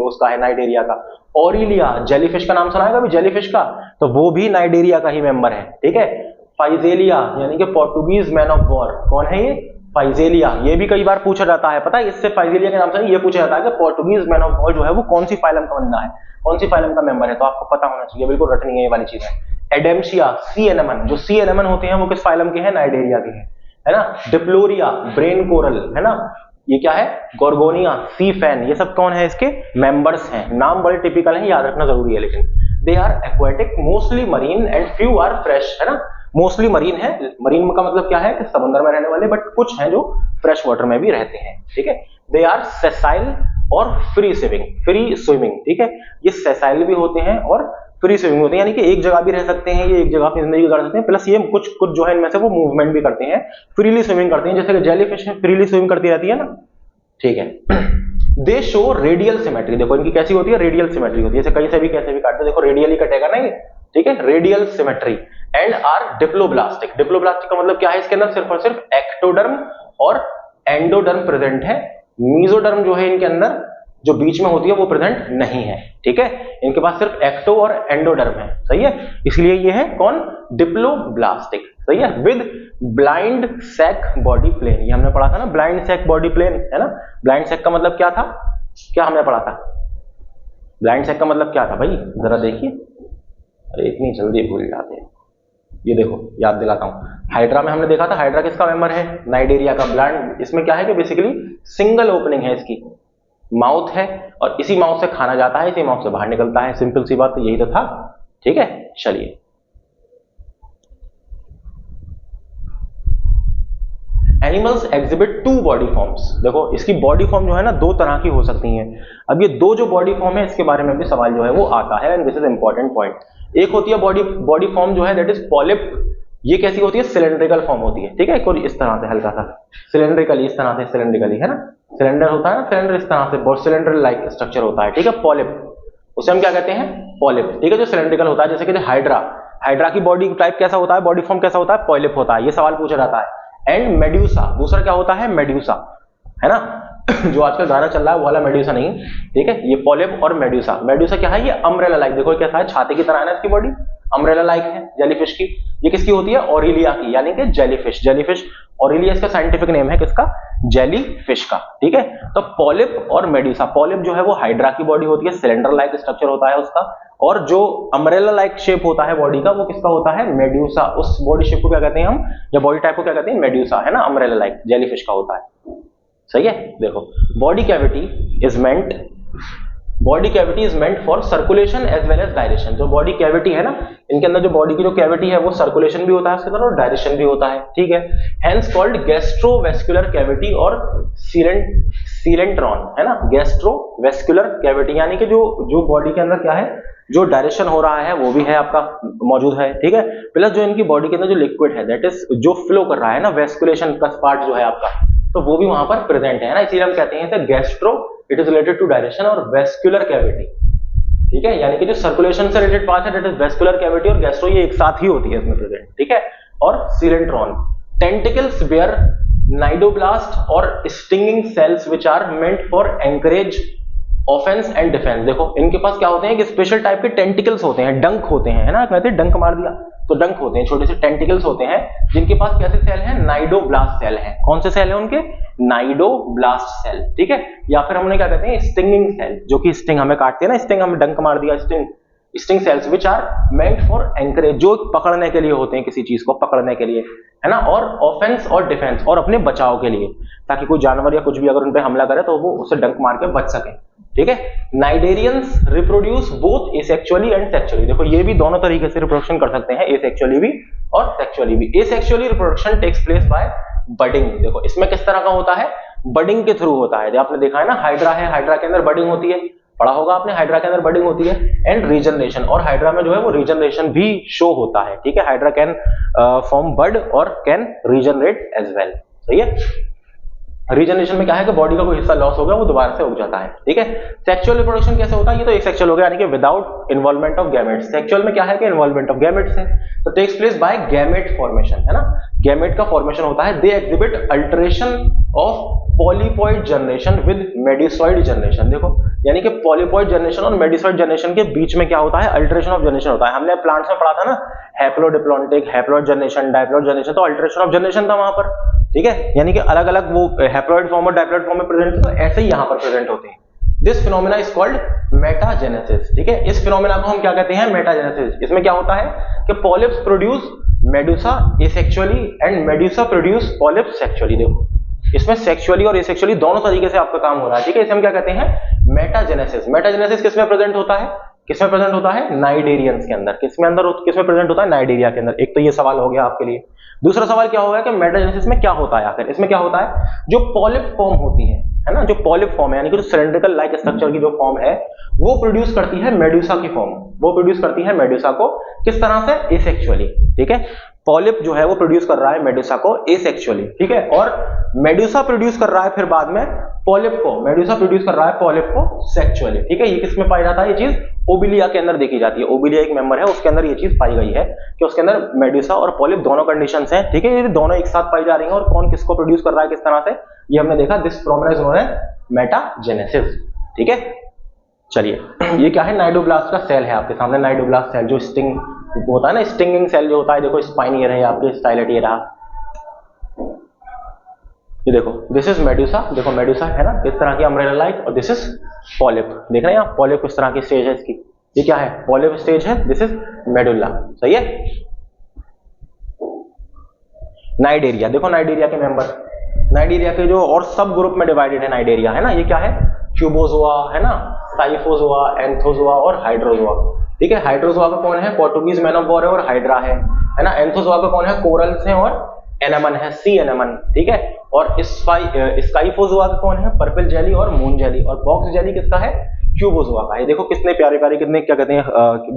उसका है नाइडेरिया का। ऑरिलिया, जेलीफिश का नाम सुना है कभी, जेलीफिश का, तो वो भी नाइडेरिया का ही मेंबर है, ठीक है। फाइजेलिया यानी कि पोर्टुगीज मैन ऑफ वॉर, कौन है ये, फाइजेलिया, ये भी कई बार पूछा जाता है, पता है, इससे फाइजेलिया के नाम से ये पूछा जाता है कि पोर्टुगीज मैन ऑफ वॉर जो है वो कौन सी फाइलम का बंदा है, कौन सी फाइलम का मेंबर है, तो आपको पता होना चाहिए, बिल्कुल रटनी है ये वाली चीज है। एडेम्शिया, सी एनेमन, जो सी एनेमन होते हैं वो किस फाइलम के हैं, नाइडेरिया के हैं, है ना। डिप्लोरिया, ब्रेन कोरल, है ना, ये क्या है, गोर्गोनिया, सी फैन, ये सब कौन है, इसके मेंबर्स हैं। नाम बड़े टिपिकल हैं, याद रखना जरूरी है, लेकिन they are aquatic, mostly marine and few are fresh, है ना। मोस्टली मरीन है, मरीन का मतलब क्या है कि समुद्र में रहने वाले, बट कुछ हैं जो फ्रेश वाटर में भी रहते हैं, ठीक है। दे आर सेसाइल और फ्री स्विमिंग, ठीक है। ये सेसाइल भी होते हैं और फ्री स्विमिंग होते हैं, यानी कि एक जगह भी रह सकते हैं, ये एक जगह अपनी जिंदगी गुजार सकते हैं, प्लस ये कुछ कुछ जो है इनमें से वो मूवमेंट भी करते हैं, फ्रीली स्विमिंग करते हैं, जैसे कि जेलीफिश है फ्रीली स्विमिंग करती रहती है ना, ठीक है। दे शो रेडियल सिमेट्री, देखो इनकी कैसी होती है, रेडियल सिमेट्री होती है, जैसे कहीं से भी कैसे भी काटते देखो रेडियली कटेगा ना ये, ठीक है, radial symmetry. And are diploblastic, diploblastic का मतलब क्या है, इसके अंदर सिर्फ और सिर्फ एक्टोडर्म और एंडोडर्म प्रेजेंट है, मीजोडर्म जो है इनके अंदर जो बीच में होती है वो प्रेजेंट नहीं है, ठीक है, इनके पास सिर्फ एक्टो और एंडोडर्म है, सही है, इसलिए ये है कौन, डिप्लोब्लास्टिक, सही है, with blind sac body plan, ये हमने पढ़ा था ना, ब्लाइंड सैक बॉडी प्लेन है ना, ब्लाइंड सैक का मतलब क्या था, क्या हमने पढ़ा था, ब्लाइंड सैक का मतलब क्या था भाई, जरा देखिए, अरे इतनी जल्दी भूल जाते हैं, ये देखो याद दिलाता हूं, हाइड्रा में हमने देखा था, हाइड्रा किसका मेंबर है, नाइडेरिया का, ब्लाइंड इसमें क्या है कि बेसिकली सिंगल ओपनिंग है इसकी, माउथ है और इसी माउथ से खाना जाता है, इसी माउथ से बाहर निकलता है, सिंपल सी बात, यही तो था, ठीक है, चलिए। Animals exhibit two body forms, देखो इसकी बॉडी फॉर्म जो है ना दो तरह की हो सकती हैं, अब ये दो जो बॉडी फॉर्म है इसके बारे में भी सवाल जो है वो आता है, and this is important point. एक होती है बॉडी फॉर्म जो है दैट इज पॉलिप, ये कैसी होती है, सिलेंड्रिकल फॉर्म होती है, ठीक है, कोई इस तरह से हल्का सा सिलेंड्रिकली, इस तरह से सिलेंड्रिकली, है ना, सिलेंडर होता है ना, सिलेंडर इस तरह से बहुत सिलेंडर लाइक स्ट्रक्चर होता है, ठीक है, पॉलिप, उसे हम क्या कहते हैं, पॉलिप, ठीक है, जो सिलेंड्रिकल होता है, जैसे कि हाइड्रा, हाइड्रा की बॉडी टाइप कैसा होता है, बॉडी फॉर्म कैसा होता है, पॉलिप होता है, ये सवाल पूछा जाता है। एंड मेड्यूसा, दूसरा क्या होता है, मेड्यूसा, है ना जो आजकल गाना चल रहा है वो वाला मेड्यूसा नहीं, ठीक है, ये पॉलिप और मेड्यूसा, मेड्यूसा क्या है, ये अम्ब्रेला लाइक, देखो कैसा है, छाते की तरह है ना इसकी बॉडी, अम्ब्रेला लाइक है जेलीफिश की, ये किसकी होती है, ऑरिलिया की, यानी कि जेलीफिश, जेलीफिश ऑरिलिया इसका साइंटिफिक नेम है किसका, जेलीफिश का, ठीक है। तो पॉलिप और मेड्यूसा, पॉलिप जो है वो हाइड्रा की बॉडी होती है, सिलेंडर लाइक स्ट्रक्चर होता है उसका, और जो अम्ब्रेला लाइक शेप होता है बॉडी का वो किसका होता है, मेड्यूसा, उस बॉडी शेप को क्या कहते हैं हम, या बॉडी टाइप को क्या कहते हैं, मेड्यूसा, है ना, अम्ब्रेला लाइक जेलीफिश का होता है, सही है। देखो body cavity is meant, body cavity is meant for circulation as well as direction, जो बॉडी कैविटी है ना, इनके अंदर जो बॉडी की जो कैविटी है वो सर्कुलेशन भी होता है उसके अंदर और डायरेक्शन भी होता है, ठीक है, हेंस कॉल्ड गैस्ट्रोवेस्कुलर कैविटी और सीलेंट्रॉन, है ना, गैस्ट्रोवेस्कुलर कैविटी, यानी कि जो बॉडी के अंदर क्या है, जो डायरेक्शन हो रहा है वो भी है आपका मौजूद है, ठीक है, प्लस जो इनकी बॉडी के अंदर जो लिक्विड है दैट इज जो फ्लो कर रहा है ना, वेस्कुलेशन का पार्ट जो है आपका, तो वो भी वहां पर प्रेजेंट है ना, इसीलिए हम कहते हैं gastro, it is related to direction, और वेस्कुलर कैविटी, ठीक है, यानी कि जो सर्कुलेशन से रिलेटेड पार्ट है दैट इज वेस्कुलर कैविटी और गैस्ट्रो, ये एक साथ ही होती है इसमें प्रेजेंट, ठीक है। और सीलेंट्रॉन, टेंटिकल्स बेयर नाइडोब्लास्ट और stinging cells which are meant for anchorage offence and defence, देखो इनके पास क्या होते हैं कि स्पेशल टाइप के टेंटिकल्स होते हैं, डंक होते हैं, है ना, कहते हैं डंक मार दिया तो डंक होते हैं, छोटे से टेंटिकल्स होते हैं, जिनके पास कैसे सेल है, नाइडोब्लास्ट सेल है, कौन से सेल है उनके, नाइडोब्लास्ट सेल, ठीक है, या फिर हमने क्या कहते हैं स्टिंगिंग सेल, जो कि स्टिंग हमें काटते हैं ना, स्टिंग हमें डंक मार दिया, sting cells which are meant for anchorage, जो पकड़ने के लिए होते हैं, किसी चीज को पकड़ने के लिए, है ना, और ऑफेंस और डिफेंस, और अपने बचाव के लिए, ताकि कोई जानवर या कुछ भी अगर उन पे हमला करे तो वो उससे डंक मार के बच सके, ठीक है। Cnidarians reproduce both asexually and sexually, देखो ये भी दोनों तरीके से रिप्रोडक्शन कर सकते हैं, एसेक्सुअली भी और सेक्सुअली भी। Asexually reproduction takes place by budding, देखो इसमें किस तरह का होता है, बडिंग के थ्रू होता है, आपने देखा है ना, हाइड्रा है, हाइड्रा के अंदर बडिंग होती है, पढ़ा होगा आपने, हाइड्रा के अंदर बडिंग होती है, एंड रीजनरेशन, और हाइड्रा में जो है वो रीजनरेशन भी शो होता है, ठीक है, हाइड्रा कैन फॉर्म बड और कैन रीजनरेट एज वेल, सही है। रीजनरेशन में क्या है कि बॉडी का कोई हिस्सा लॉस हो गया वो दोबारा से उग जाता है, ठीक है। सेक्सुअल रिप्रोडक्शन कैसे होता है, ये तो एक सेक्सुअल हो गया, यानी कि without involvement of gametes, sexual में क्या है कि इन्वॉल्वमेंट ऑफ गैमेट्स है, तो takes place by gamete formation, है ना, गैमेट का फॉर्मेशन होता है, they exhibit alteration of polypoid generation with medusoid generation, देखो यानी कि पॉलीपॉइड जनरेशन और मेडिसॉइड जनरेशन के बीच में क्या होता है, अल्टरेशन ऑफ जनरेशन होता है, हमने प्लांट्स में पढ़ा था ना, haplodiplontic, haploid generation, diploid generation, तो अल्टरेशन ऑफ जनरेशन था वहां पर, ठीक है, यानी कि अलग अलग वो हैप्लॉइड फॉर्म और डायप्लॉइड फॉर्म में प्रेजेंट, तो ऐसे ही यहां पर प्रेजेंट होते हैं। This phenomena is called metagenesis, ठीक है, इस फिनोमेना को हम क्या कहते हैं, मेटाजेनेसिस। इसमें क्या होता है कि polyps produce Medusa asexually and Medusa produce polyps sexually, देखो इसमें सेक्सुअली और एसेक्सुअली दोनों तरीके से आपका काम हो रहा है, ठीक है, इसे हम क्या कहते हैं, मेटाजेनेसिस। मेटाजेनेसिस किसमें प्रेजेंट होता है, किसमें प्रेजेंट होता है, नाइडेरियंस के अंदर, किसमें प्रेजेंट होता है, नाइडेरिया के अंदर। एक तो ये सवाल हो गया आपके लिए। दूसरा सवाल क्या होगा कि मेटाजेनेसिस में क्या होता है, आखिर इसमें क्या होता है, जो पॉलिप फॉर्म होती है है ना, जो पॉलिप फॉर्म है यानी कि जो सिलेंड्रिकल लाइक स्ट्रक्चर की जो फॉर्म है वो प्रोड्यूस करती है मेडुसा की फॉर्म, वो प्रोड्यूस करती है मेडुसा को किस तरह से, एसेक्सुअली। ठीक है, पॉलिप जो है वो प्रोड्यूस कर रहा है मेडुसा को एसेक्सुअली। ठीक है, और मेडुसा प्रोड्यूस कर रहा है फिर बाद में पॉलिप को, मेडुसा प्रोड्यूस कर रहा है पॉलिप को सेक्सुअली। ठीक है, ये किसमें पाया जाता है, ये चीज ओबिलिया के अंदर देखी जाती है। ओबिलिया एक मेंबर है, उसके अंदर ये चीज पाई गई है कि उसके अंदर मेडुसा और पॉलिप दोनों कंडीशंस हैं। ठीक है, ये दोनों एक साथ पाई जा रही हैं और कौन किसको प्रोड्यूस कर रहा है किस तरह से, ये हमने देखा। This process is known as metagenesis. ठीक है, चलिए ये क्या है, नाइडोब्लास्ट का सेल है आपके सामने, नाइडोब्लास्ट सेल जो स्टिंग होता है ना, स्टिंगिंग सेल जो होता है, देखो स्पाइन ये रही आपके, स्टाइलेट ये रहा, ये देखो दिस इज मेडुसा, देखो मेडुसा है ना इस तरह की अम्ब्रेला लाइक, और दिस इज पॉलिप, देख रहे हैं आप पॉलिप किस तरह की स्टेज है इसकी, ये क्या है पॉलिप स्टेज है, दिस इज मेडुल्ला। सही है, नाइडेरिया, देखो नाइडेरिया के मेंबर, नाइडेरिया के जो और सब ग्रुप में डिवाइडेड है नाइडेरिया, है ना, ये क्या है क्यूबोजोआ, है ना, साइफोजोआ, एंथोजोआ और हाइड्रोजोआ। ठीक है, हाइड्रोजोआ का कौन है, पोर्टुगीज मैन ऑफ वॉर है और हाइड्रा है ना। एंथोजोआ का कौन है, कोरल्स हैं और एनेमन है, सी एनेमन। ठीक है, और स्काइफोजोआ का कौन है, पर्पल जेली और मून जेली, और बॉक्स जेली किसका है, क्यूबोजोआ का। ये देखो कितने प्यारे प्यारे, कितने क्या कहते हैं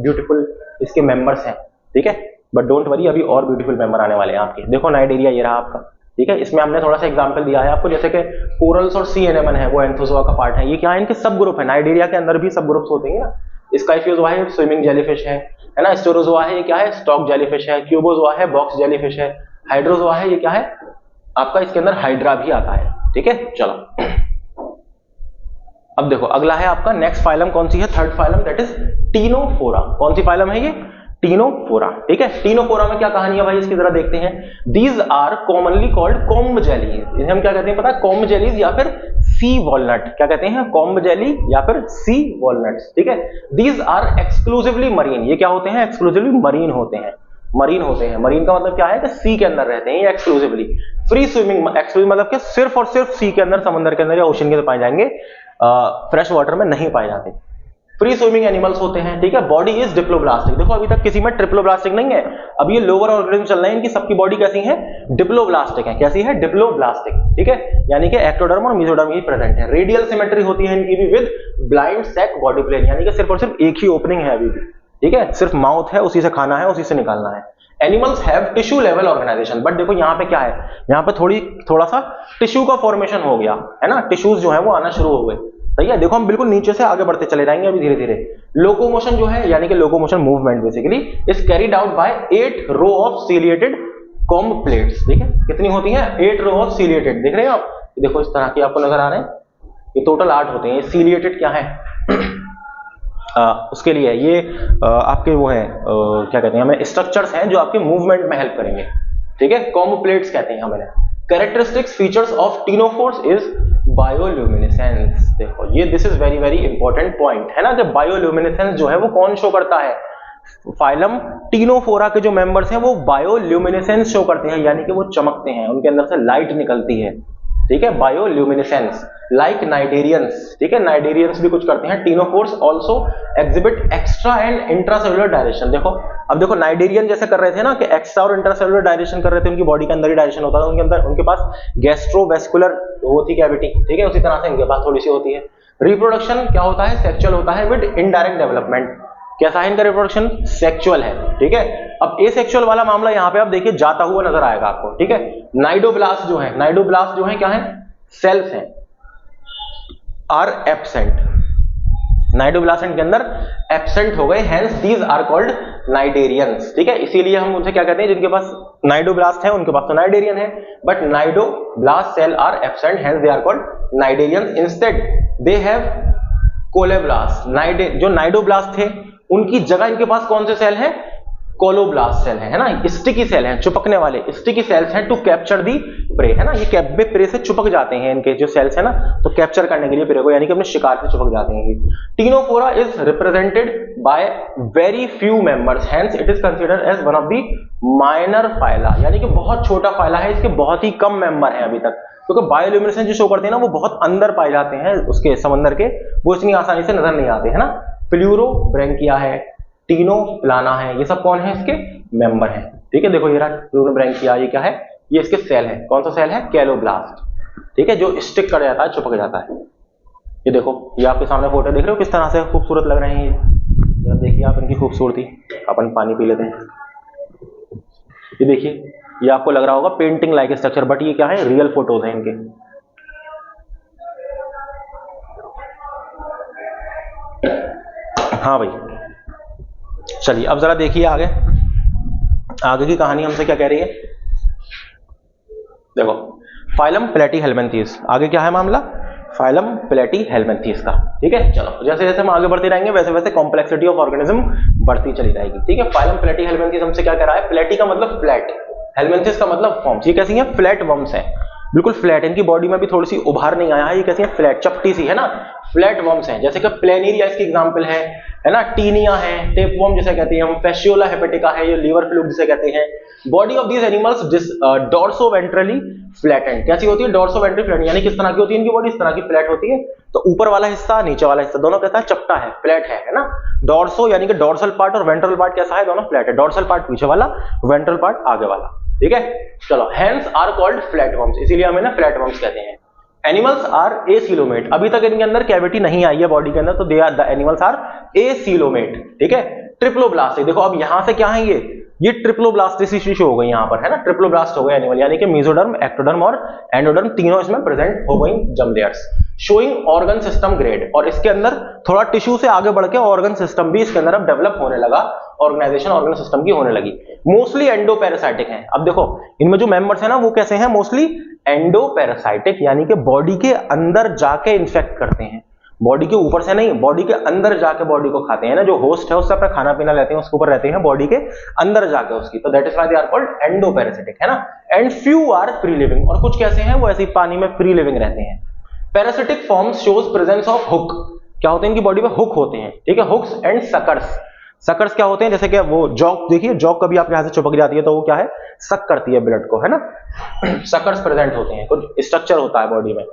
ब्यूटीफुल इसके मेंबर्स हैं। ठीक है, बट डोंट वरी, अभी और ब्यूटीफुल मेंबर आने वाले हैं आपके। देखो नाइडेरिया ये रहा आपका। ठीक है, इसमें हमने थोड़ा सा एग्जांपल दिया है आपको, जैसे कि कोरल्स और सी एनेमन है वो एंथोजोआ का पार्ट है। ये क्या है, इनके सब ग्रुप है, नाइडेरिया के अंदर भी सब ग्रुप्स होते हैं ना। स्काइफोजोआ है स्विमिंग जेलीफिश है ना, स्टेरोजोआ है ये क्या है, स्टॉक जेलीफिश है, क्यूबोजोआ है बॉक्स जेलीफिश है, हाइड्रोजोआ है ये क्या है आपका, इसके अंदर हाइड्रा भी आता है। ठीक है, चलो अब देखो अगला है आपका नेक्स्ट फाइलम, कौन सी है, third phylum, that is Ctenophora. कौन सी फाइलम है ये, टीनोफोरा। ठीक है, टीनोफोरा में क्या कहानी है भाई इसकी जरा देखते हैं। These are commonly called comb jellies, इन्हें हम क्या कहते हैं पता है, कॉम्ब जेलीज या फिर सी वॉलनट, क्या कहते हैं, कॉम्ब जेली या फिर सी वॉलनट्स। ठीक है, दीज आर एक्सक्लूसिवली मरीन, ये क्या होते हैं, एक्सक्लूसिवली मरीन होते हैं, मरीन होते हैं। मरीन का मतलब क्या है कि सी के अंदर रहते हैं, ये एक्सक्लूसिवली। फ्री स्विमिंग, एक्सक्लूसिव मतलब कि सिर्फ और सिर्फ सी के अंदर, समंदर के अंदर या ओशन के अंदर पाए जाएंगे, फ्रेश वाटर में नहीं पाए जाते। फ्री स्विमिंग एनिमल्स होते हैं। ठीक है, बॉडी इज डिप्लोब्लास्टिक, देखो अभी तक किसी में ट्रिप्लोब्लास्टिक नहीं है, अब ये लोअर ऑर्गेनिज्म चल रहे हैं, इनकी सबकी बॉडी कैसी है, डिप्लोब्लास्टिक है। कैसी है, डिप्लोब्लास्टिक। ठीक है, यानी कि एक्टोडर्म और मेसोडर्म ही प्रेजेंट है। रेडियल सिमेट्री होती है इनकी भी with blind sac body plan, यानी कि सिर्फ और सिर्फ एक ही ओपनिंग है अभी भी। ठीक है, सिर्फ माउथ है, उसी से खाना है, उसी से निकालना है। Animals have tissue level organization, but देखो यहाँ पे क्या है, यहाँ पे थोड़ा सा टिश्यू का फॉर्मेशन हो गया है ना, टिश्यूज जो है वो आना शुरू हो गए। सही है, देखो हम बिल्कुल नीचे से आगे बढ़ते चले जाएंगे अभी धीरे धीरे। लोकोमोशन जो है, यानी कि locomotion movement basically is carried out by 8 row of ciliated comb plates. ठीक है, कितनी होती हैं, 8 रो ऑफ सीलिएटेड, देख रहे हैं आप, देखो इस तरह की आपको नजर आ रहे हैं, ये टोटल 8 होते हैं। ये सीलिएटेड क्या है उसके लिए ये आपके वो है क्या कहते हैं, हमें स्ट्रक्चर्स हैं जो आपके मूवमेंट में हेल्प करेंगे। ठीक है, कॉम्ब प्लेट्स कहते हैं हमें। Characteristics features of ctenophores is bioluminescence. देखो ये this is very very important point है ना, कि बायोल्यूमिनेसेंस जो है वो कौन शो करता है, फाइलम टीनोफोरा के जो मेंबर्स हैं वो बायोल्यूमिनेसेंस शो करते हैं, यानी कि वो चमकते हैं, उनके अंदर से लाइट निकलती है। ठीक है, बायोल्यूमिनेसेंस लाइक नाइडेरियंस। ठीक है, नाइडेरियंस भी कुछ करते हैं। Ctenophores also exhibit extra and intracellular direction. देखो अब देखो नाइडेरियन जैसे कर रहे थे ना, कि एक्स्ट्रा और इंट्रासेलुलर डायरेक्शन कर रहे थे, उनकी बॉडी के अंदर ही डायरेक्शन होता था, उनके अंदर उनके पास गैस्ट्रोवेस्कुलर वो थी कैविटी। ठीक है, उसी तरह से इनके पास थोड़ी सी होती है। रिप्रोडक्शन क्या होता है, सेक्सुअल होता है विद इनडायरेक्ट डेवलपमेंट। कैसा है इनका रिप्रोडक्शन, सेक्सुअल है। ठीक है, अब एसेक्सुअल वाला मामला यहां पे आप देखिए जाता हुआ नजर आएगा आपको। ठीक है, नाइडोब्लास्ट जो है, नाइडोब्लास्ट जो है क्या है, सेल्स हैं, आर एब्सेंट, नाइडोब्लास्ट के अंदर एब्सेंट हो गए, hence these are called cnidarians. ठीक है, इसीलिए हम उनसे क्या कहते हैं, जिनके पास नाइडोब्लास्ट है उनके पास तो नाइडेरियन है, but cnidoblast cell are absent, hence they are called cnidarians. Instead they have colloblast. जो नाइडोब्लास्ट थे उनकी जगह इनके पास कौन से सेल हैं, कोलोब्लास्ट सेल है ना, स्टिकी सेल हैं, चिपकने वाले स्टिकी सेल्स हैं टू कैप्चर दी प्रे, है ना, ये प्रे से चिपक जाते हैं, इनके जो सेल्स है ना, तो कैप्चर करने के लिए प्रे को, यानी कि अपने शिकार से चिपक जाते हैं। Ctenophora is represented by very few members, hence it is considered as one of the minor phyla, यानी कि बहुत छोटा फाइला है, इसके बहुत ही कम मेंबर हैं अभी तक, क्योंकि बायोल्यूमिनेसेंस जो शो करते हैं ना वो बहुत अंदर पाए जाते हैं उसके समंदर के, वो इतनी आसानी से नजर नहीं आते, है ना। प्लूरोब्रैंकिया है, टीनोप्लाना है, ये सब कौन है, इसके मेंबर हैं। ठीक है, देखो ये रहा प्लूरोब्रैंकिया, ये क्या है, ये इसके सेल है, कौन सा सेल है, कैलोब्लास्ट। ठीक है, जो स्टिक कर जाता है, चिपक जाता है। ये देखो, ये आपके सामने फोटो देख रहे हो किस तरह से खूबसूरत लग रहे हैं ये। जरा देखिए आप इनकी खूबसूरती। अपन पानी पी लेते हैं। ये देखिए, ये आपको लग रहा होगा पेंटिंग लाइक स्ट्रक्चर, बट ये क्या है, रियल फोटोज हैं इनके। हाँ भाई, चलिए अब जरा देखिए आगे, आगे की कहानी हमसे क्या कह रही है। देखो, फाइलम प्लेटीहेल्मिन्थेस, आगे क्या है मामला, फाइलम प्लेटीहेल्मिन्थेस का। ठीक है, चलो जैसे जैसे हम आगे बढ़ते रहेंगे वैसे वैसे कॉम्प्लेक्सिटी ऑफ ऑर्गेनिज्म बढ़ती चली जाएगी। ठीक है, फाइलम प्लेटीहेल्मिन्थेस हमसे क्या कह रहा है, प्लेटी का मतलब फ्लैट, हेल्मिन्थेस का मतलब फॉर्म्स। ये कैसी है, फ्लैट वर्म्स है, बिल्कुल फ्लैट। इनकी बॉडी में भी थोड़ी सी उभार नहीं आया है, ये कैसी है, फ्लैट, चपटी सी है ना, फ्लैट वर्म्स हैं। जैसे कि प्लेनेरिया इसकी एग्जांपल है ना, टीनिया है, टेपवर्म जिसे कहते हैं हम, फैसियोला हेपेटिका है, ये लीवर फ्लूइड जिसे कहते हैं। Body of these animals dorsoventrally flattened, कैसी होती है, डोर्सोवेंट्रली फ्लैटेंड, यानी किस तरह की होती है इनकी बॉडी, इस तरह की फ्लैट होती है। तो ऊपर वाला हिस्सा, नीचे वाला हिस्सा दोनों कैसा है, चपटा है, फ्लैट है ना। डोर्सो यानी कि डोर्सल पार्ट और वेंट्रल पार्ट कैसा है, दोनों फ्लैट है। डोर्सल पार्ट पीछे वाला, वेंट्रल पार्ट आगे वाला। ठीक है, चलो, हेंस आर कॉल्ड फ्लैटवर्म्स, इसीलिए हमें ना फ्लैटवर्म्स कहते हैं। एनिमल्स आर एसीलोमेट, अभी तक इनके अंदर कैविटी नहीं आई है बॉडी के अंदर, तो they are the animals are acoelomate. ठीक है, ट्रिप्लोब्लास्ट, देखो अब यहां से क्या है, ये ट्रिप्लोब्लास्टिस इश्यू हो गई यहाँ पर, है ना, ट्रिप्लोब्लास्ट हो गए एनिमल, यानी कि मेसोडर्म, एक्टोडर्म और एंडोडर्म तीनों इसमें प्रेजेंट हो गई germ layers, showing organ system grade. और इसके अंदर थोड़ा टिश्यू से आगे बढ़ के ऑर्गन सिस्टम भी इसके अंदर अब डेवलप होने लगा, ऑर्गेनाइजेशन ऑर्गन सिस्टम की होने लगी। मोस्टली एंडोपैरासाइटिक हैं। अब देखो इनमें जो मेंबर्स हैं ना, वो कैसे हैं, मोस्टली एंडोपैरासाइटिक, यानी कि बॉडी के अंदर जाके इन्फेक्ट करते हैं, बॉडी के ऊपर से नहीं, बॉडी के अंदर जाके बॉडी को खाते हैं ना। जो होस्ट है उससे अपना खाना पीना लेते हैं, उसके ऊपर रहते हैं, बॉडी के अंदर जाके उसकी, तो that is why they are called endoparasitic, है ना। And few are free living, और कुछ कैसे हैं, वो ऐसे ही पानी में फ्री लिविंग रहते हैं। Parasitic forms shows presence of hook, क्या होते हैं इनकी बॉडी में, हुक होते हैं। ठीक है, हुक्स एंड सकर्स। सकर्स क्या होते हैं, जैसे कि वो जॉक, देखिए जॉक कभी आपके हाथ से चिपक जाती है तो वो क्या है, सक करती है ब्लड को, है ना। सकर्स प्रेजेंट होते हैं, कुछ स्ट्रक्चर होता है बॉडी में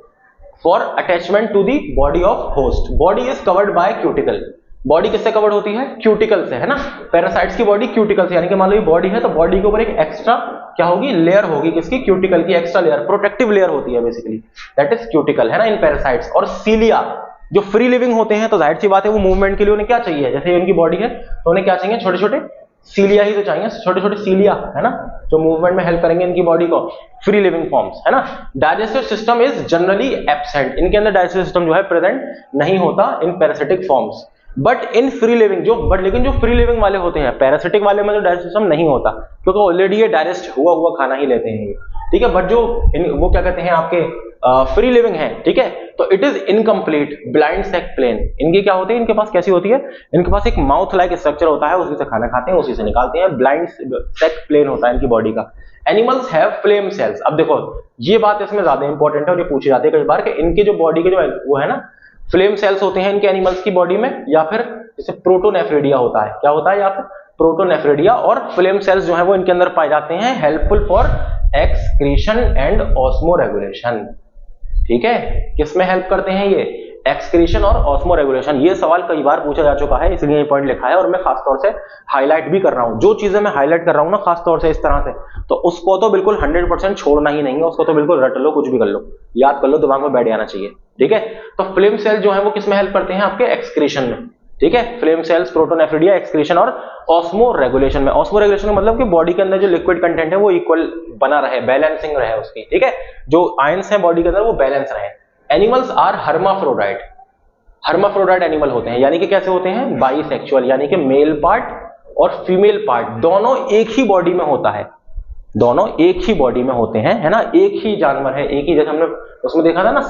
for attachment to the body of host. Body is covered by cuticle, body किससे कवर्ड होती है, क्यूटिकल से, है ना। पैरासाइट्स की बॉडी क्यूटिकल से, यानी कि मान लो ये बॉडी है तो बॉडी के ऊपर एक एक्स्ट्रा क्या होगी, लेयर होगी, किसकी, क्यूटिकल की एक्स्ट्रा लेयर, प्रोटेक्टिव लेयर होती है बेसिकली, दैट इज क्यूटिकल, है ना, इन पैरासाइट्स। और सीलिया, जो फ्री लिविंग होते हैं तो जाहिर सी बात है वो मूवमेंट के लिए उन्हें क्या चाहिए, जैसे उनकी बॉडी है तो उन्हें क्या चाहिए, छोटे छोटे सीलिया ही तो चाहिए, छोटे छोटे सीलिया, है ना, जो मूवमेंट में हेल्प करेंगे इनकी बॉडी को, फ्री लिविंग फॉर्म्स, है ना। Digestive system is generally absent, इनके अंदर डाइजेस्टिव सिस्टम जो है प्रेजेंट नहीं होता in parasitic forms, but in free living, जो बट लेकिन जो फ्री लिविंग वाले होते हैं, पैरासिटिक वाले में जो डाइजेस्टिव सिस्टम नहीं होता, क्योंकि ऑलरेडी ये डाइजेस्ट हुआ हुआ खाना ही लेते हैं ये। ठीक है, बट जो वो क्या कहते हैं आपके फ्री लिविंग है, ठीक है, तो it is incomplete blind sac plan. इनके क्या होते हैं, इनके पास कैसी होती है, इनके पास एक माउथ लाइक स्ट्रक्चर होता है, उसी से खाना खाते हैं, उसी से निकालते हैं, ब्लाइंड सेक प्लेन होता है इनकी बॉडी का। Animals have flame cells. अब देखो ये बात इसमें ज्यादा इंपॉर्टेंट है और ये पूछी जाती है कई बार कि इनके जो बॉडी के जो वो है ना, फ्लेम सेल्स होते हैं इनके एनिमल्स की बॉडी में, या फिर जैसे प्रोटोनेफ्रिडिया होता है, क्या होता है, या फिर प्रोटोनेफ्रिडिया, और फ्लेम सेल्स जो है वो इनके अंदर पाए जाते हैं, helpful for excretion and osmo regulation. ठीक है, किसमें हेल्प करते हैं ये, एक्सक्रीशन और ऑस्मो रेगुलेशन। ये सवाल कई बार पूछा जा चुका है, इसलिए ये पॉइंट लिखा है और मैं खासतौर से हाईलाइट भी कर रहा हूं। जो चीजें मैं हाईलाइट कर रहा हूं ना खासतौर से इस तरह से, तो उसको तो बिल्कुल 100% छोड़ना ही नहीं है, उसको तो बिल्कुल रट लो, कुछ भी कर लो, याद कर लो, दिमाग में बैठ जाना चाहिए। ठीक है, तो फ्लेम सेल जो है वो किसमें हेल्प करते हैं, आपके एक्सक्रीशन में। ठीक है, फ्लेम सेल्स, प्रोटोनेफ्रिडिया, एक्सक्रीशन और ऑस्मो रेगुलेशन में। ऑस्मो रेगुलेशन का मतलब कि बॉडी के अंदर जो लिक्विड कंटेंट है वो इक्वल बना रहे, बैलेंसिंग रहे उसकी। ठीक है, जो आयंस है बॉडी के अंदर वो बैलेंस रहे। Animals are hermaphrodite, hermaphrodite animal होते हैं, यानी कि कैसे होते हैं, बाइसेक्सुअल, यानी कि मेल पार्ट और फीमेल पार्ट दोनों एक ही बॉडी में होता है, दोनों एक ही बॉडी में होते हैं, है ना, एक ही जानवर है, एक ही, जैसे हमने उसमें देखा था ना,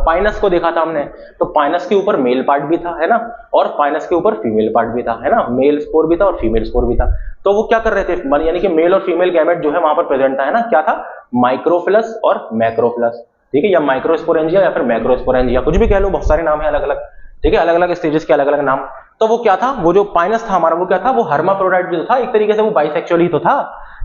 पाइनस को देखा था हमने, तो पाइनस के ऊपर मेल पार्ट भी था, है ना, और पाइनस के ऊपर फीमेल पार्ट भी था, है ना, मेल स्पोर भी था और फीमेल स्पोर भी था। तो वो क्या कर रहे थे, यानी कि मेल और फीमेल गैमेट जो है वहां पर प्रेजेंट था, है ना, क्या था, माइक्रोफिलस और मैक्रोफिलस। ठीक है, या माइक्रोस्पोरेंजिया या फिर मैक्रोस्पोरेंजिया, कुछ भी कह लो, बहुत सारे नाम है अलग अलग। ठीक है, अलग अलग स्टेजेस के अलग अलग नाम। तो वो क्या था, वो जो पाइनस था हमारा, वो क्या था, वो हर्माफ्रोडाइट भी था, एक तरीके से वो बाइसेक्सुअल ही तो था,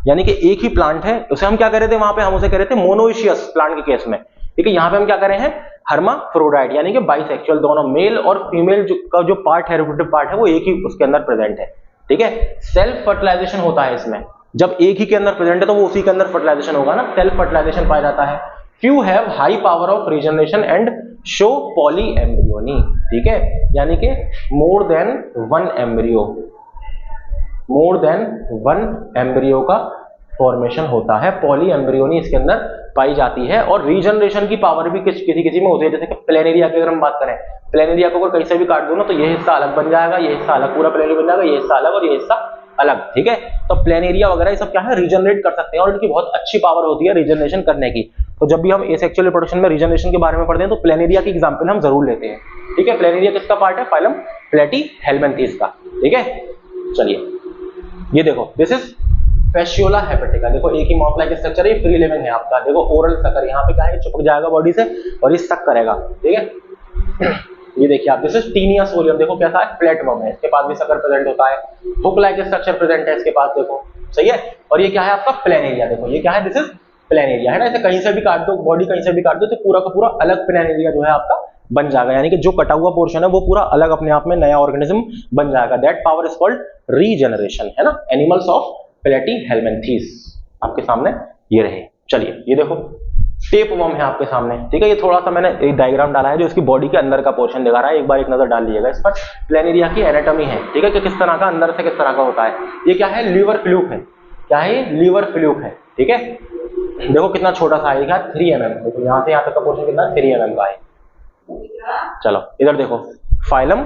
यानी कि एक ही प्लांट है, उसे हम क्या कह रहे थे वहां पे, हम उसे कह रहे थे मोनोइशियस प्लांट के केस में। ठीक है, यहाँ पे हम क्या कर रहे हैं, हर्माफ्रोडाइट, यानी कि बाइसेक्सुअल, दोनों मेल और फीमेल का जो पार्ट है, रिप्रोडक्टिव पार्ट है, वो एक ही उसके अंदर प्रेजेंट है। ठीक है, सेल्फ फर्टिलाइजेशन होता है इसमें, जब एक ही के अंदर प्रेजेंट है तो वो उसी के अंदर फर्टिलाइजेशन होगा ना, सेल्फ फर्टिलाइजेशन पाया जाता है। Few have high power of regeneration and show poly embryony, ठीक है, यानी कि मोर देन वन एम्ब्रियो का फॉर्मेशन होता है, पॉली एम्ब्रियोनी इसके अंदर पाई जाती है। और रीजनरेशन की पावर भी किसी में होती है, जैसे कि प्लेनेरिया की अगर हम बात करें, प्लेनेरिया को अगर कहीं से भी काट दो ना तो ये हिस्सा अलग बन जाएगा, ये हिस्सा अलग, पूरा प्लेनेरिया बन जाएगा, ये हिस्सा अलग और ये हिस्सा अलग, ठीक है। तो प्लेनेरिया वगैरह ये सब क्या है, रीजनरेट कर सकते हैं और इनकी बहुत अच्छी पावर होती है रीजनरेशन करने की। तो जब भी हम एसेक्सुअल रिप्रोडक्शन में रीजनरेशन के बारे में पढ़ते हैं तो प्लेनेरिया की एग्जांपल हम जरूर लेते हैं, ठीक है। प्लेनेरिया किसका पार्ट है, फाइलम प्लेटीहेल्मिन्थीस का, ठीक है। चलिए ये देखो, दिस इज फैसियोला हेपेटिका, देखो एक ही माउथ लाइक स्ट्रक्चर है, फ्री लिविंग है आपका। देखो ओरल सकर यहाँ पे क्या है, चिपक जाएगा बॉडी से और ये सक करेगा, ठीक है। ये देखिए आप, दिस इज टीनिया सोलियम, देखो कैसा है, फ्लैट वर्म है, इसके पास भी सकर प्रेजेंट होता है, हुक लाइक स्ट्रक्चर प्रेजेंट है इसके पास, देखो सही है। और ये क्या है आपका प्लेनेरिया, देखो ये क्या है, दिस इज प्लेनेरिया, है ना। इसे कहीं से भी काट दो, बॉडी कहीं से भी काट दो तो पूरा का पूरा अलग प्लेनेरिया जो है आपका बन जाएगा, यानी कि जो कटा हुआ पोर्शन है वो पूरा अलग अपने आप में नया ऑर्गेनिज्म बन जाएगा। That power is called regeneration, है ना। एनिमल्स ऑफ प्लेटीहेल्मिन्थीस आपके सामने ये रहे। चलिए ये देखो टेप वर्म है आपके सामने, ठीक है। ये थोड़ा सा मैंने एक डायग्राम डाला है जो इसकी बॉडी के अंदर का पोर्शन दिखा रहा है, एक बार एक नजर डाल लीजिएगा इस पर। प्लेनेरिया की एनाटॉमी है, ठीक है, कि किस तरह का अंदर से किस तरह का होता है। ये क्या है, लीवर फ्लूक है, क्या है ये, लीवर फ्लूक है, ठीक है। देखो कितना छोटा सा है, 3 mm, देखो यहाँ से यहाँ तक का पोर्शन कितना 3 mm का है। चलो इधर देखो, फाइलम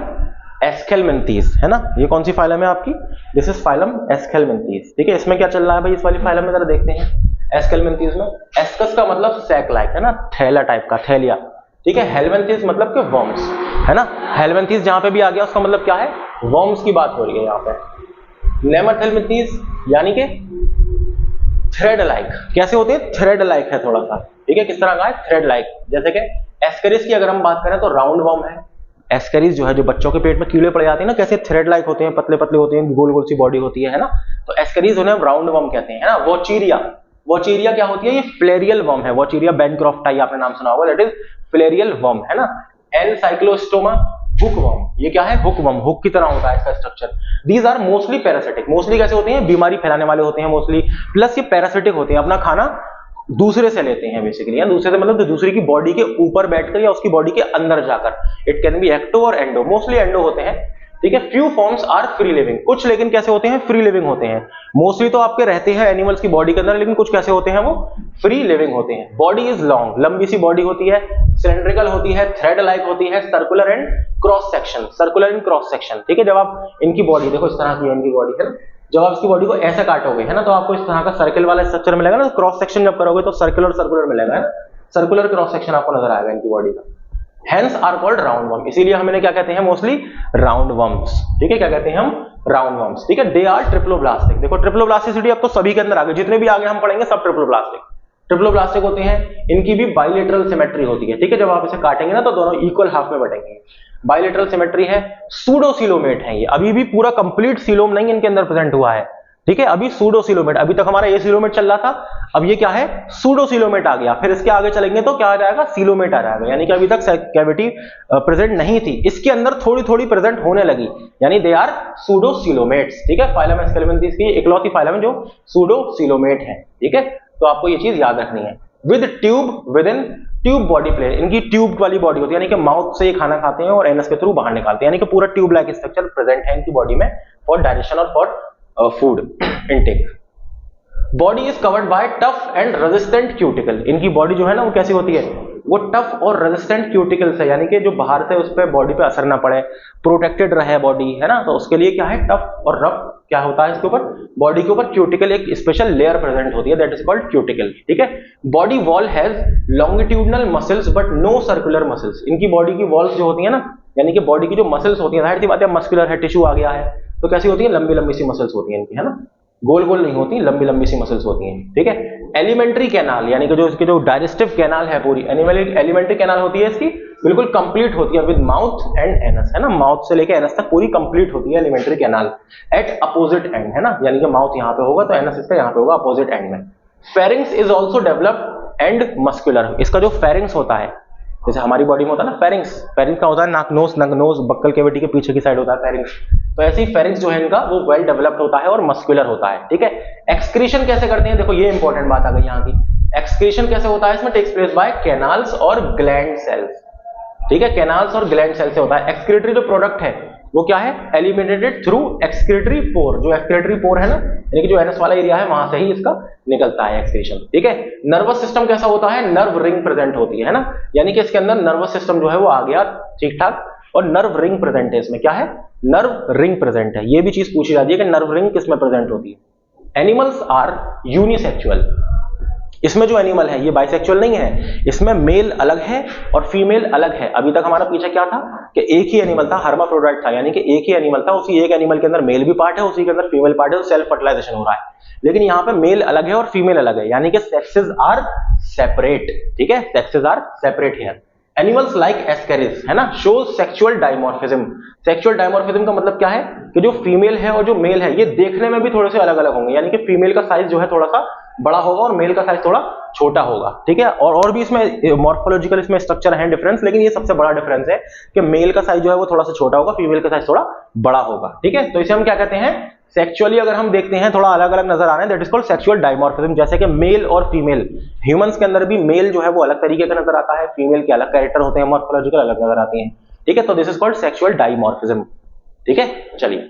एस्केलमेंथीस, है ना। ये कौन सी फाइलम है आपकी, दिस इज फाइलम एस्केलमेंथीस, ठीक है। इसमें क्या चल रहा है भाई, इस वाली फाइलम में जरा देखते हैं। एस्केलमेंथीस में एस्कस का मतलब सैक लाइक, है ना, थैला टाइप का, थैलिया, ठीक है। हेलमेंथीस मतलब कि वर्म्स, है ना। हेलमेंथीस जहां पे भी आ गया उसका मतलब क्या है, वर्म्स की बात हो रही है यहाँ पे। नेमैथेल्मेंथीस यानी कि थ्रेड लाइक, कैसे होते हैं, थ्रेड लाइक है थोड़ा सा, ठीक है। किस तरह का है, थ्रेड लाइक। जैसे कि एस्केरिस की अगर हम बात करें तो राउंड वर्म है। एस्केरिस जो है, जो बच्चों के पेट में कीड़े पड़ जाते हैं ना, कैसे थ्रेड लाइक होते हैं, पतले पतले होते हैं, गोल गोल सी बॉडी होती है ना। तो एस्केरिस उन्हें राउंड वर्म कहते हैं, है ना। वोचीरिया क्या होती है, ये फ्लेरियल वर्म है। वोचीरिया बैनक्रॉफ्टाई आपने नाम सुना होगा, दैट इज फ्लेरियल वर्म, है ना। एनसाइक्लोस्टोमा हुक वर्म, ये क्या है, हुक वर्म, हुक की तरह होता है इसका structure. These are mostly parasitic, mostly कैसे होते हैं, बीमारी फैलाने वाले होते हैं मोस्टली, प्लस ये पैरासिटिक होते हैं, अपना खाना दूसरे से लेते हैं बेसिकली, या दूसरे से मतलब तो दूसरे की बॉडी के ऊपर बैठकर या उसकी बॉडी के अंदर जाकर। इट कैन बी एक्टो और एंडो, मोस्टली एंडो होते हैं, ठीक है। Few forms are free living, कुछ लेकिन कैसे होते हैं, फ्री लिविंग होते हैं। मोस्टली तो आपके रहते हैं एनिमल्स की बॉडी के अंदर, लेकिन कुछ कैसे होते हैं, वो फ्री लिविंग होते हैं। बॉडी इज लॉन्ग, लंबी सी बॉडी होती है, सिलेंड्रिकल होती है, थ्रेड लाइक होती है, circular and cross section, circular and cross section, ठीक है। जब आप इनकी बॉडी देखो, इस तरह की है इनकी बॉडी, है ना। जब आप इसकी बॉडी को ऐसे काटोगे, है ना, तो आपको इस तरह का सर्कल वाला स्ट्रक्चर मिलेगा ना। क्रॉस सेक्शन जब करोगे तो सर्कुलर सर्कुलर मिलेगा, है ना, सर्कुलर क्रॉस सेक्शन आपको नजर आएगा इनकी बॉडी का। Hence are called round worm, इसीलिए हम इन्हें क्या कहते हैं, मोस्टली राउंड वर्म्स, ठीक है। क्या कहते हैं हम, राउंड वर्म्स, ठीक है। दे आर ट्रिप्लोब्लास्टिक, देखो ट्रिप्लोब्लास्टिसिटी अब तो सभी के अंदर आ गई, जितने भी आगे हम पढ़ेंगे सब ट्रिप्लोब्लास्टिक होते हैं। इनकी भी बाइलेटरल सिमेट्री होती है, ठीक है। जब आप इसे काटेंगे ना तो दोनों इक्वल हाफ में बटेंगे, बाइलेटरल सिमेट्री है। सूडोसिलोमेट है ये, अभी भी पूरा कंप्लीट सिलोम नहीं इनके अंदर प्रेजेंट हुआ है, ठीक है। अभी सूडोसिलोमेट, अभी तक हमारा ये सिलोमेट चल रहा था, अब ये क्या है, सूडोसिलोमेट आ गया। फिर इसके आगे चलेंगे तो क्या आ जाएगा, सिलोमेट आ जाएगा, यानी कि अभी तक कैविटी प्रेजेंट नहीं थी, इसके अंदर थोड़ी थोड़ी प्रेजेंट होने लगी, यानी दे आर सूडोसिलोमेट्स, ठीक है। फाइलम एस्केलमेंथीस की इकलौती फाइलम है जो सूडोसिलोमेट है, ठीक है। तो आपको ये चीज याद रखनी है। With tube, with in tube body plan, इनकी ट्यूब वाली बॉडी होती है, यानी कि माउथ से ये खाना खाते हैं और एनस के थ्रू बाहर निकालते हैं, यानी कि पूरा ट्यूब लाइक स्ट्रक्चर प्रेजेंट है इनकी बॉडी में फॉर डाइजेशन और for food intake. Body is covered bye tough and resistant cuticle, इनकी बॉडी जो है ना वो कैसी होती है, वो टफ और रेजिस्टेंट क्यूटिकल से, यानी कि जो बाहर से उस पर बॉडी पे असर ना पड़े, प्रोटेक्टेड रहे बॉडी, है ना। तो उसके लिए क्या है, टफ और रफ क्या होता है इसके ऊपर, बॉडी के ऊपर क्यूटिकल एक स्पेशल लेयर प्रेजेंट होती है, दैट इज कॉल्ड क्यूटिकल, ठीक है। Body wall has longitudinal muscles but no circular muscles, इनकी बॉडी की वॉल्स जो होती है ना, यानी कि बॉडी की जो मसल्स होती है, जाहिर सी बात है मस्कुलर है, टिश्यू आ गया है, तो कैसी होती है, लंबी लंबी सी मसल्स होती है इनकी, है ना, गोल गोल नहीं होती, लंबी लंबी सी मसल्स होती हैं, ठीक है। एलिमेंट्री कैनाल, यानी कि जो इसके जो डाइजेस्टिव कैनाल है पूरी एलिमेंट्री कैनाल होती है इसकी, बिल्कुल कंप्लीट होती है विद माउथ एंड एनस, है ना, माउथ से लेकर एनस तक पूरी कंप्लीट होती है alimentary canal at opposite end, है ना, यानी कि माउथ यहाँ पे होगा तो एनस इसका यहाँ पे होगा अपोजिट एंड में। Pharynx is also developed and muscular, इसका जो फेरिंग्स होता है, जैसे हमारी बॉडी में होता है ना फेरिंग्स, फेरिंग्स का होता है नाक नोज बक्कल कैविटी के पीछे की साइड होता है फेरिंग्स, तो ऐसे ही फेरिंग्स जो है इनका वो वेल डेवलप्ड होता है और मस्कुलर होता है, ठीक है। एक्सक्रीशन कैसे करते हैं, देखो ये इंपॉर्टेंट बात आ गई यहाँ की। एक्सक्रीशन कैसे होता है इसमें? टेक्स प्लेस बाय कैनाल्स और ग्लैंड सेल्स, ठीक है, कैनाल्स और ग्लैंड सेल से होता है। एक्सक्रीटरी जो प्रोडक्ट है वो क्या है? एलिमिनेटेड थ्रू एक्सक्रीटरी पोर, जो एक्सक्रीटरी पोर है ना, यानी कि जो एनस वाला एरिया है वहां से ही इसका निकलता है एक्सक्रीशन, ठीक है। नर्वस सिस्टम कैसा होता है? नर्व रिंग प्रेजेंट होती है ना, यानी कि इसके अंदर नर्वस सिस्टम जो है वो आ गया ठीक ठाक, और नर्व रिंग प्रेजेंट है इसमें। क्या है? नर्व रिंग प्रेजेंट है। ये भी चीज पूछी जाती है कि नर्व रिंग किसमें प्रेजेंट होती है। एनिमल्स आर यूनिसेक्सुअल, इसमें जो एनिमल है ये बाइसेक्सुअल नहीं है, इसमें मेल अलग है और फीमेल अलग है। अभी तक हमारा पीछे क्या था कि एक ही एनिमल था, हर्माफ्रोडाइट था, यानी कि एक ही एनिमल था, उसी एक एनिमल के अंदर मेल भी पार्ट है, उसी के अंदर फीमेल पार्ट है, तो सेल्फ फर्टिलाइजेशन हो रहा है। लेकिन यहाँ पे मेल अलग है और फीमेल अलग है, यानी कि सेक्सेस आर सेपरेट, ठीक है, sexes are separate here. Animals like ascaris है ना, shows sexual dimorphism. Sexual dimorphism का मतलब क्या है कि जो फीमेल है और जो मेल है ये देखने में भी थोड़े से अलग अलग होंगे, यानी कि फीमेल का साइज जो है थोड़ा सा बड़ा होगा और मेल का साइज थोड़ा छोटा होगा, ठीक है। और भी इसमें मॉर्फोलॉजिकल इसमें स्ट्रक्चर है डिफरेंस, लेकिन ये सबसे बड़ा डिफरेंस है कि मेल का साइज जो है वो थोड़ा सा छोटा होगा, फीमेल का साइज थोड़ा बड़ा होगा, ठीक है। तो इसे हम क्या कहते हैं? सेक्सुअली अगर हम देखते हैं थोड़ा अलग अलग नजर आ रहे हैं, that is called sexual dimorphism. जैसे कि मेल और फीमेल, ह्यूमंस के अंदर भी मेल जो है वो अलग तरीके का नजर आता है, फीमेल के अलग कैरेक्टर होते हैं, मॉर्फोलॉजिकल अलग नजर आती हैं, ठीक है। तो this is called sexual dimorphism, ठीक है। चलिए,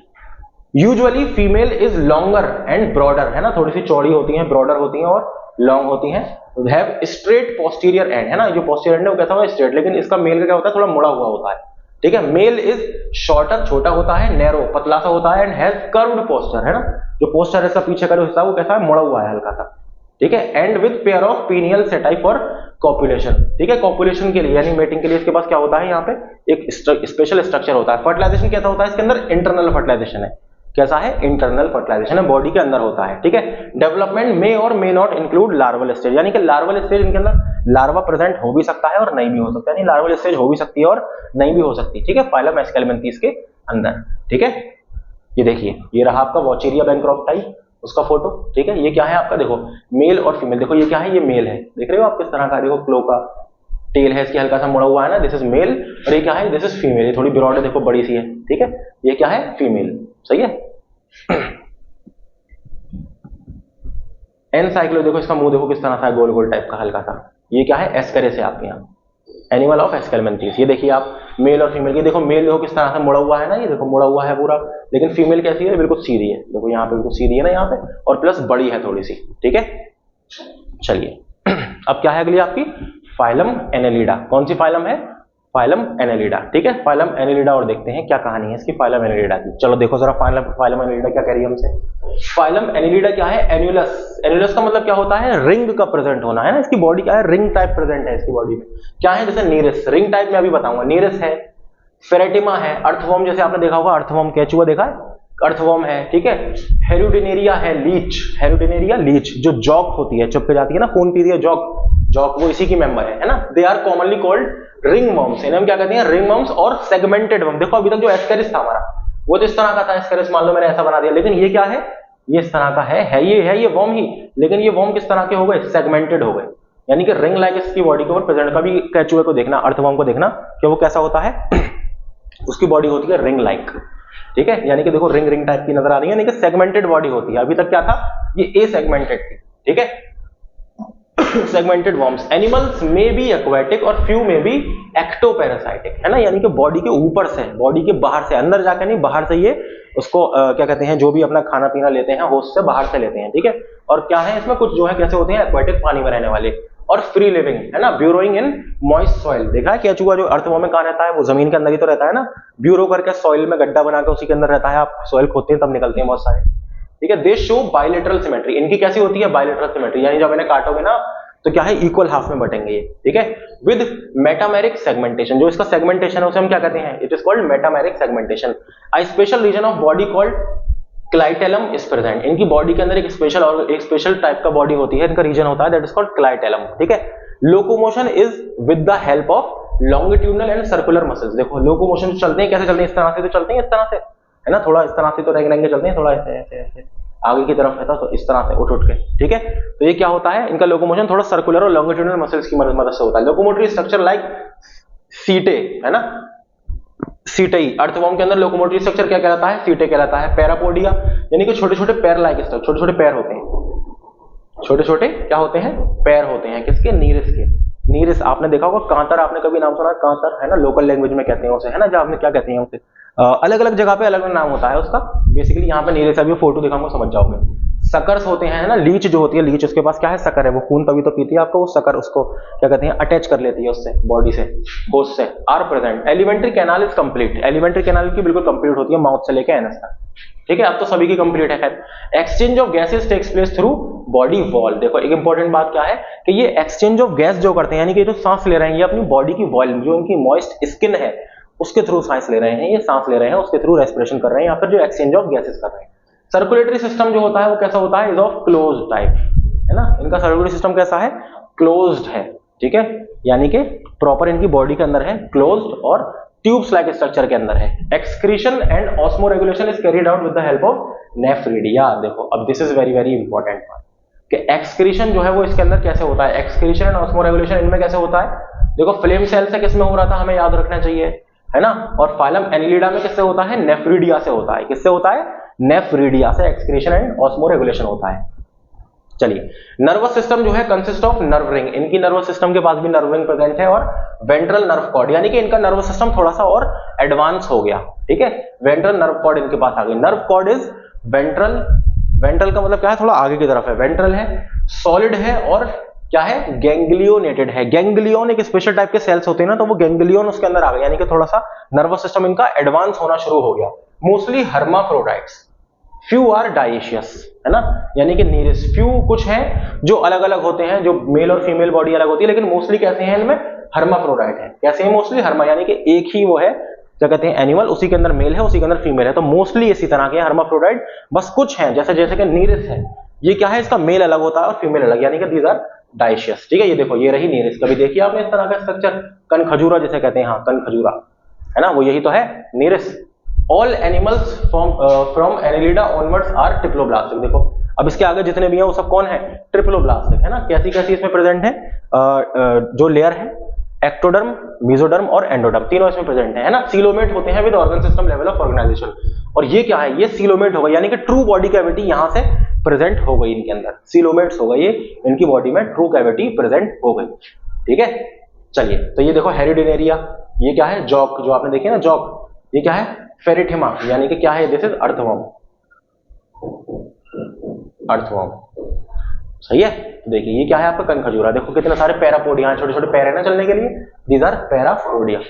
usually female is longer and broader, है ना, थोड़ी सी चौड़ी होती हैं, ब्रॉडर होती हैं और लॉन्ग होती हैं। हैव स्ट्रेट पोस्टीरियर एंड, है ना, जो पोस्टीरियर एंड है वो कैसा होता है? स्ट्रेट। लेकिन इसका मेल का क्या होता है? थोड़ा मुड़ा हुआ होता है, ठीक है। मेल इज शॉर्टर, छोटा होता है, नैरो, पतला सा होता है, एंड हैज कर्व्ड पोस्चर, है ना, जो पोस्चर है इसका पीछे का जो हिस्सा वो कैसा है? मुड़ा हुआ है हल्का सा, ठीक है। And with pair of pineal setae for copulation, ठीक है, कॉपुलेशन के लिए यानी मेटिंग के लिए इसके पास क्या होता है? यहाँ पे एक स्पेशल स्ट्रक्चर होता है। फर्टिलाइजेशन कैसा होता है इसके अंदर? इंटरनल फर्टिलाइजेशन है। कैसा है? इंटरनल फर्टिलाइजेशन है, बॉडी के अंदर होता है, ठीक है। डेवलपमेंट मे और may not include larval stage, यानी कि लार्वल स्टेज इनके अंदर लार्वा प्रेजेंट हो भी सकता है और नहीं भी हो सकता, यानी लार्वल स्टेज हो भी सकती है और नहीं भी हो सकती, ठीक है, फाइलम एस्केलमेंथीज के अंदर, ठीक है। ये देखिए, ये रहा आपका वॉचेरिया बैंक्रॉफ्टाई, उसका फोटो, ठीक है। ये क्या है आपका? देखो मेल और फीमेल, देखो ये क्या है? ये मेल है, देख रहे हो आप किस तरह का? देखो क्लो का टेल है इसकी, हल्का सा मुड़ा हुआ है ना, दिस इज मेल। और ये क्या है? दिस इज फीमेल, ये थोड़ी ब्रॉड है, देखो बड़ी सी है, ठीक है। ये क्या है? फीमेल, सही है। एनसाइक्लो, देखो इसका मुंह देखो किस तरह सा गोल गोल टाइप का हल्का सा। ये क्या है? एस्केरिस है आपके यहाँ, एनिमल ऑफ एस्केलमेंथीज। ये देखिए आप मेल और फीमेल की, देखो मेल देखो किस तरह से मुड़ा हुआ है ना, ये देखो मुड़ा हुआ है पूरा, लेकिन फीमेल कैसी है? बिल्कुल सीधी है, देखो यहाँ पे बिल्कुल सीधी है ना यहाँ पे, और प्लस बड़ी है थोड़ी सी, ठीक है। चलिए, अब क्या है अगली आपकी? Phylum Annelida. कौन सी फाइलम है? फाइलम एनेलिडा, ठीक है। फाइलम एनेलिडा, और देखते हैं क्या कहानी है इसकी फाइलम एनेलिडा की। चलो देखो जरा फाइलम एनेलिडा क्या कह रही है हमसे। फाइलम एनेलिडा क्या है? एन्युलस। एन्युलस का मतलब क्या होता है? रिंग का प्रेजेंट होना, है ना। इसकी बॉडी क्या है? रिंग टाइप प्रेजेंट है इसकी बॉडी में। क्या है? जैसे नीरस, रिंग टाइप में अभी बताऊंगा। नीरस है, फेरेटिमा है, अर्थवॉर्म जैसे आपने देखा होगा, अर्थवॉर्म, केचुआ देखा है, अर्थवॉर्म है, ठीक है। हेरुडिनेरिया है, लीच, हेरुडिनेरिया लीच, जो जॉक होती है, चुप के जाती है ना, खून पीती है, जॉक, जॉक वो इसी की मेंबर है ना। They are commonly called ring worms, इन्हें हम क्या कहते हैं? रिंग वर्म्स और सेगमेंटेड वर्म। देखो अभी तक जो एस्केरिस था हमारा वो तो इस तरह का था, एस्केरिस मान लो मैंने ऐसा बना दिया, लेकिन ये क्या है? ये इस तरह का है ये वर्म ही, लेकिन ये वर्म किस तरह के हो गए? सेगमेंटेड हो गए, यानी कि रिंग लाइक इसकी बॉडी के ऊपर प्रेजेंट। का भी कैचुए को देखना, अर्थवर्म को देखना कि वो कैसा होता है। उसकी बॉडी होती है रिंग लाइक, ठीक है, यानी कि देखो रिंग रिंग टाइप की नजर आ रही है, यानी कि सेगमेंटेड बॉडी होती है। अभी तक क्या था? ये ए सेगमेंटेड थी, ठीक है। Segmented worms. एनिमल्स में बी एक्वेटिक और फ्यू में बी एक्टोपैरासाइटिक, है ना, यानी कि बॉडी के ऊपर से, बॉडी के बाहर से, अंदर जाकर नहीं, बाहर से ये उसको क्या कहते हैं, जो भी अपना खाना पीना लेते हैं होस्ट से बाहर से लेते हैं, ठीक है। और क्या है इसमें? कुछ जो है कैसे होते हैं? एक्वेटिक, पानी में रहने वाले, और फ्री लिविंग, है ना, ब्यूरोइंग इन मॉइस्ट सॉइल। देखा है केचुआ जो अर्थवर्म में कहां रहता है? वो जमीन के अंदर ही तो रहता है ना, ब्यूरो करके सॉइल में गड्ढा बनाकर उसी के अंदर रहता है। आप सॉइल खोदते हैं तब निकलते हैं बहुत सारे, ठीक है। दे शो बायलेटरल सिमेट्री, इनकी कैसी होती है? बायलेटरल सिमेट्री, यानी जब इन्हें काटोगे ना तो क्या है? इक्वल हाफ में बटेंगे ये, ठीक है। विद मेटामेरिक सेगमेंटेशन, जो इसका सेगमेंटेशन है उसे हम क्या कहते हैं? It is called metameric segmentation. A special region of body called clitellum is present. इनकी बॉडी के अंदर एक स्पेशल टाइप का बॉडी होती है, इनका रीजन होता है, दैट इज कॉल्ड क्लाइटेलम, ठीक है। Locomotion is with the help of longitudinal and circular muscles. देखो लोकोमोशन चलते हैं, कैसे चलते हैं? इस तरह से तो चलते हैं, इस तरह से, है ना, थोड़ा इस तरह से तो रेंग रेंग के चलते हैं, थोड़ा ऐसे ऐसे ऐसे आगे की तरफ रहता तो इस तरह से उठ के, ठीक है। तो ये क्या होता है? इनका लोकोमोशन थोड़ा सर्कुलर और लॉन्गिट्यूडनल मसल्स की मदद से होता है। लोकोमोटरी स्ट्रक्चर लाइक सीटे, है ना, सीटेई। अर्थवर्म के अंदर लोकोमोटरी स्ट्रक्चर क्या कहलाता है? सीटे कहलाता है। पैरापोडिया, यानी कि छोटे छोटे पैर लाइक स्ट्रक्चर, छोटे छोटे पैर होते हैं, छोटे छोटे क्या होते हैं, पैर होते हैं, किसके, नीरिस के। नीरिस आपने देखा होगा, कांतर आपने कभी नाम सुना, कांतर है ना, लोकल लैंग्वेज में कहते हैं उसे, है ना, जो आपने क्या कहते हैं उसे, अलग अलग जगह पे अलग अलग नाम होता है उसका। बेसिकली यहाँ पे नीरिस, अभी फोटो दिखाऊंगा समझ जाओगे। सकर्स होते हैं ना, लीच जो होती है, लीच उसके पास क्या है, सकर है, वो खून तभी तो पीती है आपको, वो सकर उसको क्या कहते हैं, अटैच कर लेती है उससे, बॉडी से, होस्ट से। Are present, alimentary canal is complete, alimentary canal की बिल्कुल कंप्लीट होती है माउथ से लेकर एनस तक, ठीक है, अब तो सभी की कंप्लीट है। खैर, exchange of gases takes place through body wall. देखो एक इंपॉर्टेंट बात क्या है कि ये एक्सचेंज ऑफ गैस जो करते हैं, यानी कि जो सांस ले रहे हैं, ये अपनी बॉडी की वॉल, जो इनकी मॉइस्ट स्किन है उसके थ्रू सांस ले रहे हैं, ये सांस ले रहे हैं उसके थ्रू रेस्पिरेशन कर रहे हैं, या फिर जो एक्सचेंज ऑफ गैसेस कर रहे हैं। सर्कुलेटरी सिस्टम जो होता है वो कैसा होता है, इज ऑफ क्लोज्ड टाइप, है ना, इनका सर्कुलेटरी सिस्टम कैसा है, क्लोज्ड है, ठीक है, यानी कि प्रॉपर इनकी बॉडी के अंदर है, क्लोज्ड और ट्यूब्स लाइक स्ट्रक्चर के अंदर है। Excretion and osmo regulation is carried out with the help of nephridia. देखो अब this is very very important part कि एक्सक्रीशन जो है वो इसके अंदर कैसे होता है, एक्सक्रीशन एंड ऑस्मो रेगुलेशन इनमें कैसे होता है। देखो फ्लेम सेल से किसमें हो रहा था, हमें याद रखना चाहिए, है ना, और फाइलम एनिलिडा में किससे होता है, नेफ्रिडिया से होता है। किससे होता है, नेफ्रिडिया से एक्सक्रीशन एंड ऑस्मो रेगुलेशन होता है। चलिए, नर्वस सिस्टम जो है कंसिस्ट ऑफ नर्व रिंग, इनकी नर्वस सिस्टम के पास भी नर्व रिंग प्रेजेंट है, और वेंट्रल नर्व कॉर्ड, यानी कि इनका नर्वस सिस्टम थोड़ा सा और एडवांस हो गया, ठीक है, वेंट्रल नर्व कॉर्ड इनके पास आ गई। Nerve cord is ventral, ventral का मतलब क्या है, थोड़ा आगे की तरफ है, वेंट्रल है, सॉलिड है, और क्या है, गैंग्लियोनेटेड है। गैंग्लियन एक स्पेशल टाइप के सेल्स होते हैं ना, तो वो गैंग्लियन उसके अंदर आ गए, यानी कि थोड़ा सा नर्वस सिस्टम इनका एडवांस होना शुरू हो गया। मोस्टली हर्माफ्रोडाइट्स, फ्यू आर डाइशियस, है ना, यानी कि नीरिस, फ्यू कुछ हैं जो अलग अलग होते हैं, जो मेल और फीमेल बॉडी अलग होती है, लेकिन मोस्टली कैसे हैं, इनमें हर्माफ्रोडाइट है। कैसे हैं मोस्टली, हर्मा, यानी कि एक ही वो है, क्या कहते हैं, एनिमल, उसी के अंदर मेल है उसी के अंदर फीमेल है, तो मोस्टली इसी तरह के हर्माफ्रोडाइट। बस कुछ हैं जैसे जैसे कि नीरिस है, ये क्या है, इसका मेल अलग होता है और फीमेल अलग, यानी कि दीज आर डाइशियस, ठीक है। ये देखो ये रही नीरिस, कभी देखिए आपने इस तरह का स्ट्रक्चर, कन खजूरा जिसे कहते हैं, हाँ कन खजूरा, है ना, वो यही तो है Nereis. All animals from Annelida onwards are triploblastic. देखो अब इसके आगे जितने भी हैं वो सब कौन है, ट्रिप्लोब्लास्टिक, है ना। कैसी कैसी इसमें प्रेजेंट है, जो लेयर है, एक्टोडर्म, मेसोडर्म और एंडोडर्म, तीनों इसमें प्रेजेंट है ना। सीलोमेट होते हैं with organ system level of organization, और ये क्या है, ये सीलोमेट हो गई, यानी कि ट्रू बॉडी कैविटी यहां से प्रेजेंट हो गई इनके अंदर, सीलोमेट्स हो गई, ये इनकी बॉडी में ट्रू कैविटी प्रेजेंट हो गई, ठीक है। चलिए, तो ये देखो हेरिडिनेरिया, ये क्या है, जॉक, जो आपने देखी ना जॉक, ये क्या है, फेरिथिमा, यानी कि क्या है, दिस इज अर्थवर्म, अर्थवर्म, सही है। देखिए ये क्या है आपका कन खजूरा, देखो कितने सारे पैरापोडिया, छोटे छोटे पैर है ना चलने के लिए, दीज आर पैरापोडिया।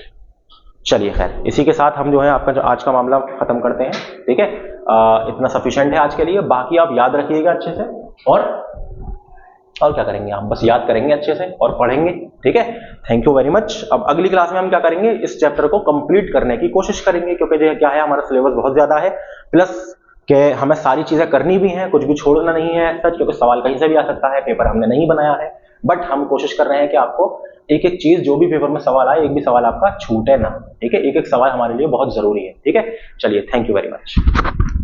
चलिए खैर, इसी के साथ हम जो है आपका जो आज का मामला खत्म करते हैं, ठीक है। इतना सफिशिएंट है आज के लिए, बाकी आप याद रखिएगा अच्छे से, और क्या करेंगे आप, बस याद करेंगे अच्छे से और पढ़ेंगे, ठीक है। Thank you very much. अब अगली क्लास में हम क्या करेंगे, इस चैप्टर को कंप्लीट करने की कोशिश करेंगे, क्योंकि जो क्या है हमारा सिलेबस बहुत ज्यादा है, प्लस कि हमें सारी चीजें करनी भी हैं, कुछ भी छोड़ना नहीं है सच, क्योंकि सवाल कहीं से भी आ सकता है, पेपर हमने नहीं बनाया है, बट हम कोशिश कर रहे हैं कि आपको एक एक चीज, जो भी पेपर में सवाल आए, एक भी सवाल आपका छूटे ना, ठीक है। एक एक सवाल हमारे लिए बहुत जरूरी है, ठीक है। चलिए, थैंक यू वेरी मच।